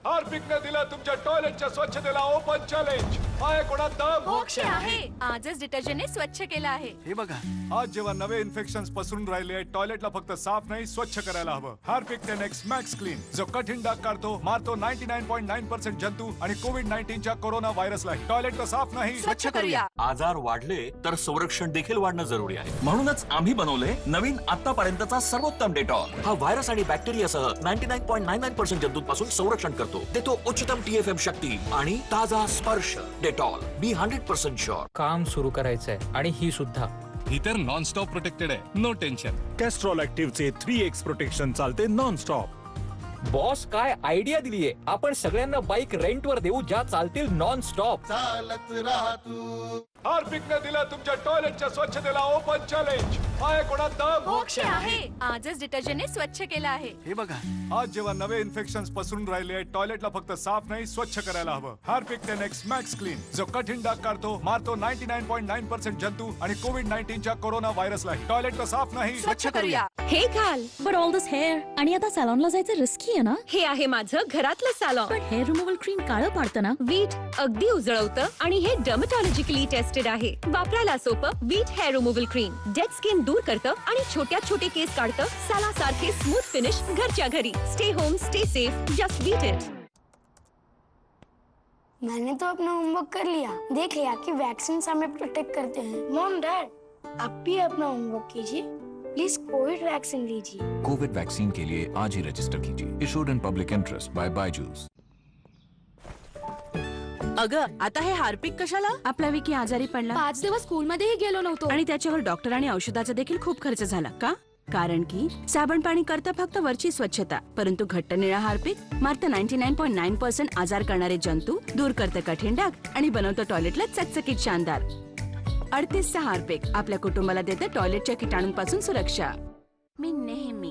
हार्पिकने दिला तुमच्या टॉयलेटच्या स्वच्छतेला ओपन चॅलेंज. आहे कोणात दम? मोक्ष आहे. आजच डिटर्जंटने स्वच्छ केलं आहे. हे बघा, आज जेव्हा नवे इन्फेक्शन्स पसरून राहिले, टॉयलेटला फक्त साफ नाही स्वच्छ करायला हवं. हार्पिक 10X मॅक्स क्लीन, जो कठीण डाग काढतो, मारतो 99.9% जंतू आणि कोविड-19च्या कोरोना व्हायरसला. टॉयलेटला साफ नाही स्वच्छ करूया. आजार वाढले तर संरक्षण देखील वाढणं जरुरी आहे. म्हणूनच आम्ही बनवले नवीन आतापर्यंतचा सर्वोत्तम डेटॉल. हा व्हायरस आणि बॅक्टेरियासह 99.99% जंतूंपासून संरक्षण करतो. देतो उच्चतम TFM शक्ती आणि ताजा स्पर्श. Dettol, be 100% sure. काम सुरू करायचंय आणि ही सुद्धा. ही तर नॉन स्टॉप प्रोटेक्टेड आहे. No tension. कॅस्ट्रॉल ऍक्टिव्हचे 3X प्रोटेक्शन चालते नॉन स्टॉप. बॉस काय आयडिया दिलीये. आपण सगळ्यांना बाईक रेंटवर देऊ ज्या चालतील नॉन स्टॉप. चालत राहा तू. हार्पिकने दिला तुमच्या टॉयलेटच्या स्वच्छतेला ओपन चॅलेंज. आहे कोणात दम? मोक्ष आहे. आजच डिटर्जंटने स्वच्छ केलं आहे. हे बघा, आज जेव्हा नवे इन्फेक्शन्स पसरून राहिले, टॉयलेटला फक्त साफ नाही स्वच्छ करायला हवं. हार्पिक 10X मॅक्स क्लीन, जो कठीण डाग काढतो, मारतो 99.9% जंतू आणि कोविड-19च्या कोरोना व्हायरसला. टॉयलेटला साफ नाही स्वच्छ करूया. हे घाल. बट ऑल दिस हेअर आणि आता सॅलॉनला जायचं रिस्की आहे ना. हे आहे माझं घरातलं सॅलॉन. पण हेअर रिमूव्हल क्रीम काळं पाडतं ना. वीट अगदी उजळवतं आणि हे डर्मेटॉलॉजिकली टेस्टेड आहे. वापरायला सोपं Veet hair removal cream dead skin दूर करतं आणि छोटे केस काढतं. साला सारखे स्मूथ फिनिश घरच्या घरी. Stay home, stay safe, just Veet it. मैंने तो अपना होमवर्क कर लिया. देख लिया कि वैक्सीन हमें प्रोटेक्ट करते हैं. मॉम डैड, आप भी अपना होमवर्क कीजिए. प्लीज कोविड वैक्सीन लीजिए। कोविड वैक्सीन के लिए आज ही रजिस्टर कीजिए। Issued in public interest by Byju's. अगं आता हे हार्पिक कशाला? आपला विकी आजारी पडला, 5 दिवस स्कूल मध्येही गेलो नव्हतो आणि त्याच्यावर डॉक्टर आणि औषधाचा देखील खूप खर्च झाला का? कारण की साबण पाणी करतं फक्त वरची स्वच्छता, परंतु घट्ट निळा हार्पिक मारतं 99.9% आजार करणारे जंतू, दूर करतं कठीण डाग आणि बनवतं टॉयलेटला चकचकीत शानदार. 38चा हार्पिक आपल्या कुटुंबाला देतं टॉयलेटच्या किटाणूंपासून सुरक्षा. मी नेहमी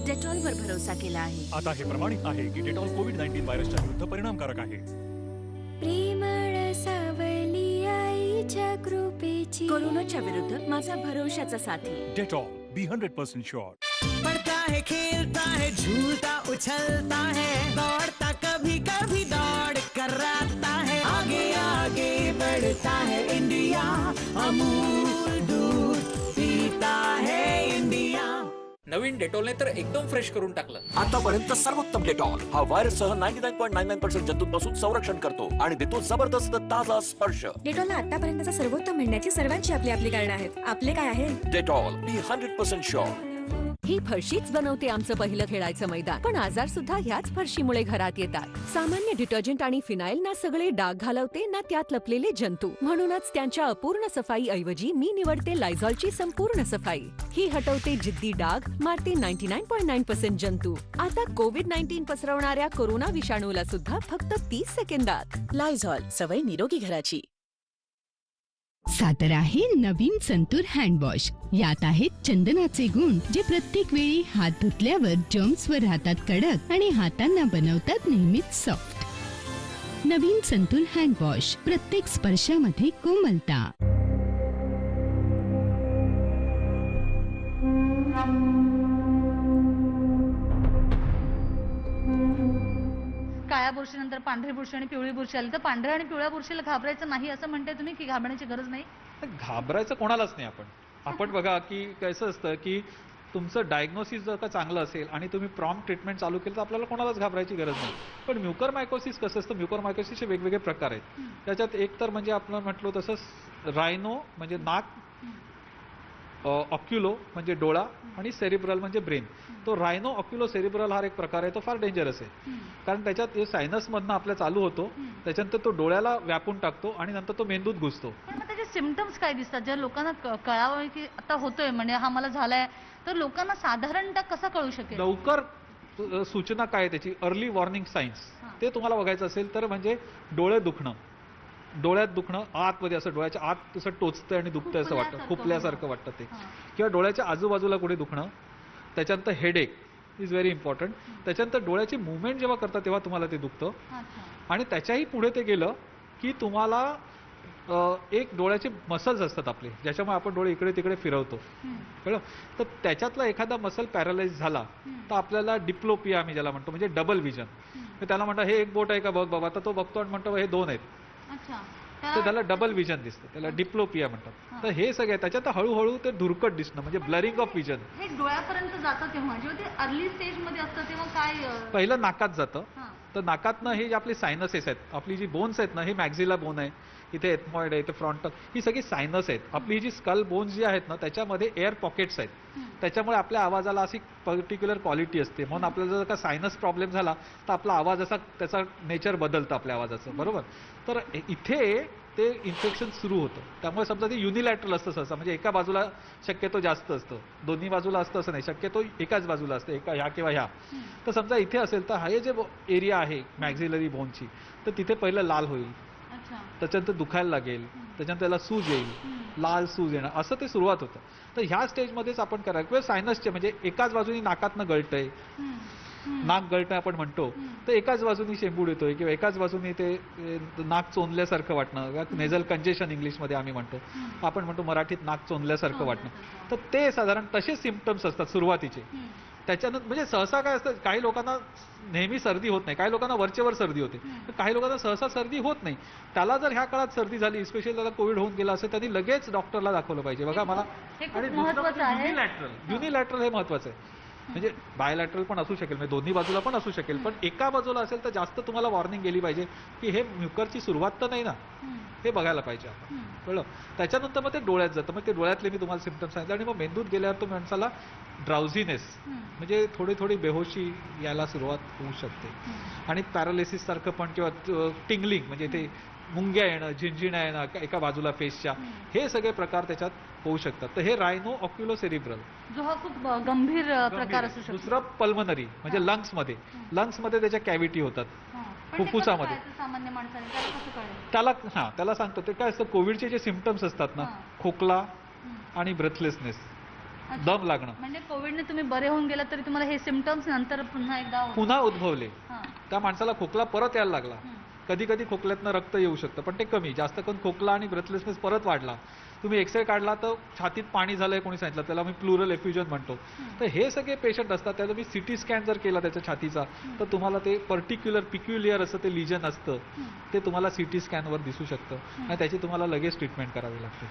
डेटॉलवर भरोसा केला आहे. आता हे प्रमाणित आहे की डेटॉल कोविड-19 व्हायरसच्या विरुद्ध परिणामकारक आहे. प्रेमळ सावली आईच्या कृपेची. कोरोनाच्या विरुद्ध माझा भरोशाचा साथी. Dettol be 100% sure. पढ़ता है, खेलता है, झूलता उछलता है, दौड़ता कभी कभी दौड़ कर आता है, आगे आगे बढ़ता है इंडिया, अमूल दूध पीता है इंडिया. नवीन डेटॉलने तर एकदम फ्रेश करून टाकलं. आतापर्यंत सर्वोत्तम डेटॉल हा व्हायरस सह 99.99% जंतूंपासून संरक्षण करतो आणि देतो जबरदस्त ताजा स्पर्श. डेटॉलला आतापर्यंतचा सर्वोत्तम म्हणण्याची सर्वांची आपली आपली कारण आहेत. आपले काय आहे? Dettol be 100% sure. ही फरशीच बनवते आमचं पहिलं खेळायचं मैदान, पण आजार सुद्धा ह्याच फरशीमुळे घरात येतात. सामान्य डिटर्जंट आणि फिनाईल ना सगळे डाग घालवते ना त्यात लपलेले जंतू. म्हणूनच त्यांच्या अपूर्ण सफाई ऐवजी मी निवडते लायझॉलची संपूर्ण सफाई. ही हटवते जिद्दी डाग, मारते 99.9% जंतू. आता कोविड-19 पसरवणाऱ्या कोरोना विषाणूला सुद्धा फक्त 30 सेकंदात. लायझॉल, सवय निरोगी घराची. सादर आहे नवीन संतूर हँडवॉश. यात आहेत चंदनाचे गुण जे प्रत्येक वेळी हात धुतल्यावर जर्म्सवर राहतात कडक आणि हातांना बनवतात नेहमीच सॉफ्ट. नवीन संतूर हँडवॉश, प्रत्येक स्पर्शामध्ये कोमलता. काळ्या बुरशीनंतर पांढरी बुरशी आणि पिवळी बुरशी आली तर पांढऱ्या आणि पिवळ्या बुरशीला घाबरायचं नाही असं म्हणते तुम्ही, की घाबरण्याची गरज नाही? घाबरायचं कोणालाच नाही. आपण बघा की कसं असतं की तुमचं डायग्नोसिस जर का चांगलं असेल आणि तुम्ही प्रॉम्प्ट ट्रीटमेंट चालू केलं तर आपल्याला कोणालाच घाबरायची गरज नाही. पण म्युकरमायकोसिस कसं असतं, म्युकरमायकोसिसचे वेगवेगळे प्रकार आहेत. त्याच्यात एक तर म्हणजे आपण म्हटलो तसंच रायनो म्हणजे नाक, ऑक्युलो म्हणजे डोळा आणि सेरिब्रल म्हणजे ब्रेन. तो रायनो ऑक्युलो सेरिब्रल हा एक प्रकार आहे, तो फार डेंजरस आहे. कारण त्याच्यात सायनसमधनं आपल्या चालू होतो, त्याच्यानंतर तो डोळ्याला व्यापून टाकतो आणि नंतर तो मेंदूत घुसतो. पण मग त्याचे सिम्पटम्स काय दिसतात ज्या लोकांना कळावं की आता होतोय म्हणजे हा मला झालाय, तर लोकांना साधारणतः कसं कळू शकेल? लवकर सूचना काय त्याची अर्ली वॉर्निंग सायन्स ते तुम्हाला बघायचं असेल तर म्हणजे डोळे दुखणं, डोळ्यात दुखणं, आतमध्ये असं डोळ्याच्या आत असं टोचतंय आणि दुखतंय असं वाटतं, खुपल्यासारखं वाटतं ते, किंवा डोळ्याच्या आजूबाजूला कुठे दुखणं. त्याच्यानंतर हेडेक इज व्हेरी इम्पॉर्टंट. त्याच्यानंतर डोळ्याची मुवमेंट जेव्हा करता तेव्हा तुम्हाला ते दुखतं. आणि त्याच्याही पुढे ते गेलं की तुम्हाला एक डोळ्याचे मसल्स असतात आपले ज्याच्यामुळे आपण डोळे इकडे तिकडे फिरवतो, कळलं? तर त्याच्यातला एखादा मसल पॅरालाइज झाला तर आपल्याला डिप्लोपिया आम्ही ज्याला म्हणतो म्हणजे डबल विजन. त्याला म्हणतात हे एक बोट आहे का बघ बाबा, तर तो बघतो आणि म्हणतो हे 2 आहेत, तर त्याला डबल विजन दिसतं, त्याला डिप्लोपिया म्हणतात. तर हे सगळे त्याच्यात हळूहळू ते धुरकट दिसणं म्हणजे ब्लरिंग ऑफ विजन. हे डोळ्यापर्यंत जातं तेव्हा जेव्हा ते अर्ली स्टेज मध्ये असतं तेव्हा काय? पहिलं नाकात जातं. तर नाकातनं हे जे आपले सायनसेस आहेत, आपली जी बोन्स आहेत ना, हे मॅक्झिला बोन आहे, इथे एथमॉइड आहे, इथे फ्रंटल, ही सगळी सायनस आहेत. आपली जी स्कल बोन्स जी आहेत ना त्याच्यामध्ये एअर पॉकेट्स आहेत, त्याच्यामुळे आपल्या आवाजाला अशी पर्टिक्युलर क्वालिटी असते. म्हणून आपल्याला जर का सायनस प्रॉब्लेम झाला तर आपला आवाज असा त्याचा नेचर बदलतं आपल्या आवाजाचं, बरोबर? तर इथे ते इन्फेक्शन सुरू होतं. त्यामुळे समजा ते युनिलॅटरल असतं सहसा, म्हणजे एका बाजूला शक्यतो जास्त असतं, दोन्ही बाजूला असतं असं नाही, शक्यतो एकाच बाजूला असतं, एका ह्या किंवा ह्या. तर समजा इथे असेल तर हे जे एरिया आहे मॅक्झिलरी बोनची, तर तिथे पहिलं लाल होईल, त्याच्यानंतर दुखायला लागेल, त्याच्यानंतर त्याला सूज येईल, लाल सूज येणं, असं ते सुरुवात होतं. तर ह्या स्टेजमध्येच आपण करायचं. किंवा सायनसचे म्हणजे एकाच बाजूनी नाकातनं गळतंय, नाक गळतंय आपण म्हणतो, तर एकाच बाजूनी शेंबूड येतोय किंवा एकाच बाजूनी ते नाक चोंदल्यासारखं वाटणं, नेझल कंजेशन इंग्लिशमध्ये आम्ही म्हणतो, आपण म्हणतो मराठीत नाक चोंदल्यासारखं वाटणं. तर ते साधारण तसे सिम्पटम्स असतात सुरुवातीचे. त्याच्यानंतर म्हणजे सहसा काय असतं, काही लोकांना नेहमी सर्दी होत नाही, काही लोकांना वरचेवर सर्दी होते, काही लोकांना सहसा सर्दी होत नाही. त्याला जर ह्या काळात सर्दी झाली, स्पेशली त्याला कोविड होऊन गेला असेल, त्यांनी लगेच डॉक्टरला दाखवलं पाहिजे. बघा मला. आणि युनिलॅटरल हे महत्वाचं आहे. म्हणजे बायलॅटरल पण असू शकेल, म्हणजे दोन्ही बाजूला पण असू शकेल, पण एका बाजूला असेल तर जास्त तुम्हाला वॉर्निंग गेली पाहिजे की हे म्युकरची सुरुवात तर नाही ना, हे बघायला पाहिजे आपण. कळलं? त्याच्यानंतर मग ते डोळ्यात जातं, मग ते डोळ्यातले मी तुम्हाला सिम्पटम्स सांगितले, आणि मग मेंदूत गेल्यावर तो माणसाला ड्राउझीनेस म्हणजे थोडी बेहोशी यायला सुरुवात होऊ शकते, आणि पॅरालिसिस सारखं पण, किंवा टिंगलिंग म्हणजे ते मुंग्या येणं, झिंझिण्या येणं एका बाजूला फेसच्या, हे सगळे प्रकार त्याच्यात होऊ शकतात. तर हे रायनो ऑक्युलो सेरिब्रल जो हा खूप गंभीर प्रकार असू शकतो. दुसरं पल्मनरी म्हणजे लंग्समध्ये त्याच्या कॅव्हिटी होतात, फुफ्फुसामध्ये. सामान्य माणसाने त्याला कसं कळेल? त्याला सांगतो ते काय असतं, कोविडचे जे सिम्पटम्स असतात ना, खोकला आणि ब्रेथलेसनेस, दम लागणं. म्हणजे कोविडने तुम्ही बरे होऊन गेला तरी तुम्हाला हे सिम्पटम्स नंतर पुन्हा उद्भवले, त्या माणसाला खोकला परत यायला लागला. कधी कधी खोकल्यातनं रक्त येऊ शकतं, पण ते कमी. जास्त करून खोकला आणि ब्रेथलेसनेस परत वाढला, तुम्ही एक्सरे काढला तर छातीत पाणी झालंय कोणी सांगितलं, त्याला मी प्लुरल एफ्युजन म्हणतो. तर हे सगळे पेशंट असतात, त्याला मी सिटी स्कॅन जर केला त्याच्या छातीचा, तर तुम्हाला ते पिक्युलियर असं ते लिजन असतं, ते तुम्हाला सिटी स्कॅनवर दिसू शकतं, आणि त्याची तुम्हाला लगेच ट्रीटमेंट करावी लागते.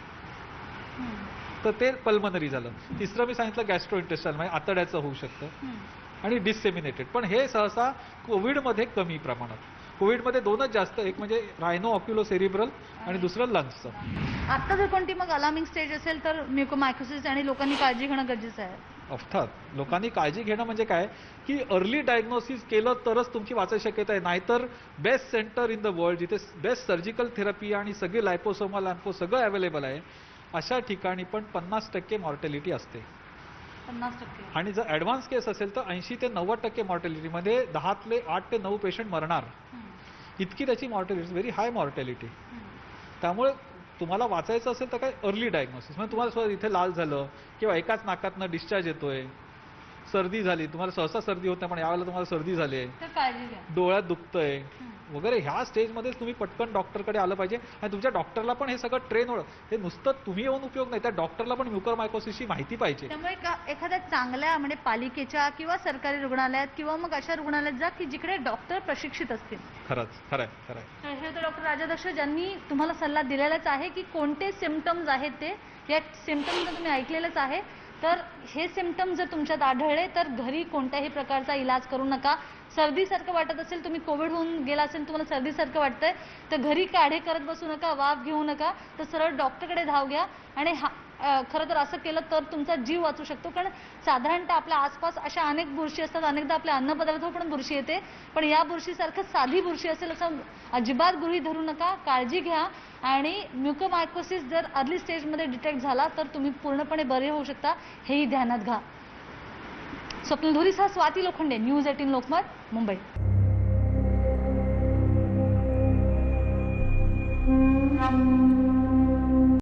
तर ते पल्मनरी झालं. तिसरं मी सांगितलं गॅस्ट्रोइंटेस्टाइनल, म्हणजे आतड्याचं होऊ शकतं, आणि डिसेमिनेटेड. पण हे सहसा कोविडमध्ये कमी प्रमाणात. कोविडमध्ये दोनच जास्त, एक म्हणजे रायनो ऑक्युलो सेरिब्रल आणि दुसरं लंग्सचं. आता जर कोणती मग अलार्मिंग स्टेज असेल तर म्युकोमायकोसिस आणि लोकांनी काळजी घेणं गरजेचं आहे. अर्थात लोकांनी काळजी घेणं म्हणजे काय की अर्ली डायग्नोसिस केलं तरच तुमची वाचायची शक्यता आहे. नाहीतर best centre in the world, जिथे बेस्ट सर्जिकल थेरपी आणि सगळी लायपोसोमा लॅम्पो सगळं अवेलेबल आहे, अशा ठिकाणी पण 50% मॉर्टॅलिटी असते. 50%. आणि जर ऍडव्हान्स केस असेल तर 80 ते 90% मॉर्टॅलिटीमध्ये 10 ते 9 पेशंट मरणार, इतकी त्याची मॉर्टॅलिटी, व्हेरी हाय मॉर्टॅलिटी. त्यामुळे तुम्हाला वाचायचं असेल तर काय अर्ली डायग्नोसिस, म्हणजे तुम्हाला इथे लाल झालं किंवा एकाच नाकातनं डिस्चार्ज येतोय, सर्दी झाली, तुम्हाला सहसा सर्दी होत नाही पण यावेळेला तुम्हाला सर्दी झाली आहे, डोळ्यात दुखतंय वगैरे, ह्या स्टेजमध्येच तुम्ही पटकन डॉक्टरकडे आलं पाहिजे. आणि तुमच्या डॉक्टरला पण हे सगळं ट्रेन होणं, हे नुसतं तुम्ही येऊन उपयोग नाही, त्या डॉक्टरला पण म्युकरमायकोसिसची माहिती पाहिजे. त्यामुळे एखाद्या चांगल्या म्हणजे पालिकेच्या किंवा सरकारी रुग्णालयात किंवा मग अशा रुग्णालयात जा की जिकडे डॉक्टर प्रशिक्षित असतील. खरंय. हे तर डॉक्टर राजादक्ष ज्यांनी तुम्हाला सल्ला दिलेलाच आहे की कोणते सिम्पटम्स आहेत ते, या सिम्पटम्स तुम्ही ऐकलेलंच आहे. तर हे सिम्पटम्स जर तुमच्यात आढळले तर घरी कोणत्याही प्रकारचा इलाज करू नका. सर्दीसारखं वाटत असेल, तुम्ही कोविड होऊन गेला असेल, तुम्हाला सर्दीसारखं वाटतंय, तर घरी काढे करत बसू नका, वाफ घेऊ नका, तर सरळ डॉक्टरकडे धाव घ्या. आणि खरं तर असं केलं तर तुमचा जीव वाचू शकतो. कारण साधारणतः आपल्या आसपास अशा अनेक बुरशी असतात, अनेकदा आपल्या अन्नपदार्थावर पण बुरशी येते, पण या बुरशीसारखं साधी बुरशी असेल असं अजिबात गृहीत धरू नका. काळजी घ्या. आणि म्युकोमायकोसिस जर अर्ली स्टेजमध्ये डिटेक्ट झाला तर तुम्ही पूर्णपणे बरे होऊ शकता, हेही ध्यानात घ्या. स्वप्नील धुरीसह स्वाती लोखंडे, न्यूज 18 लोकमत, मुंबई.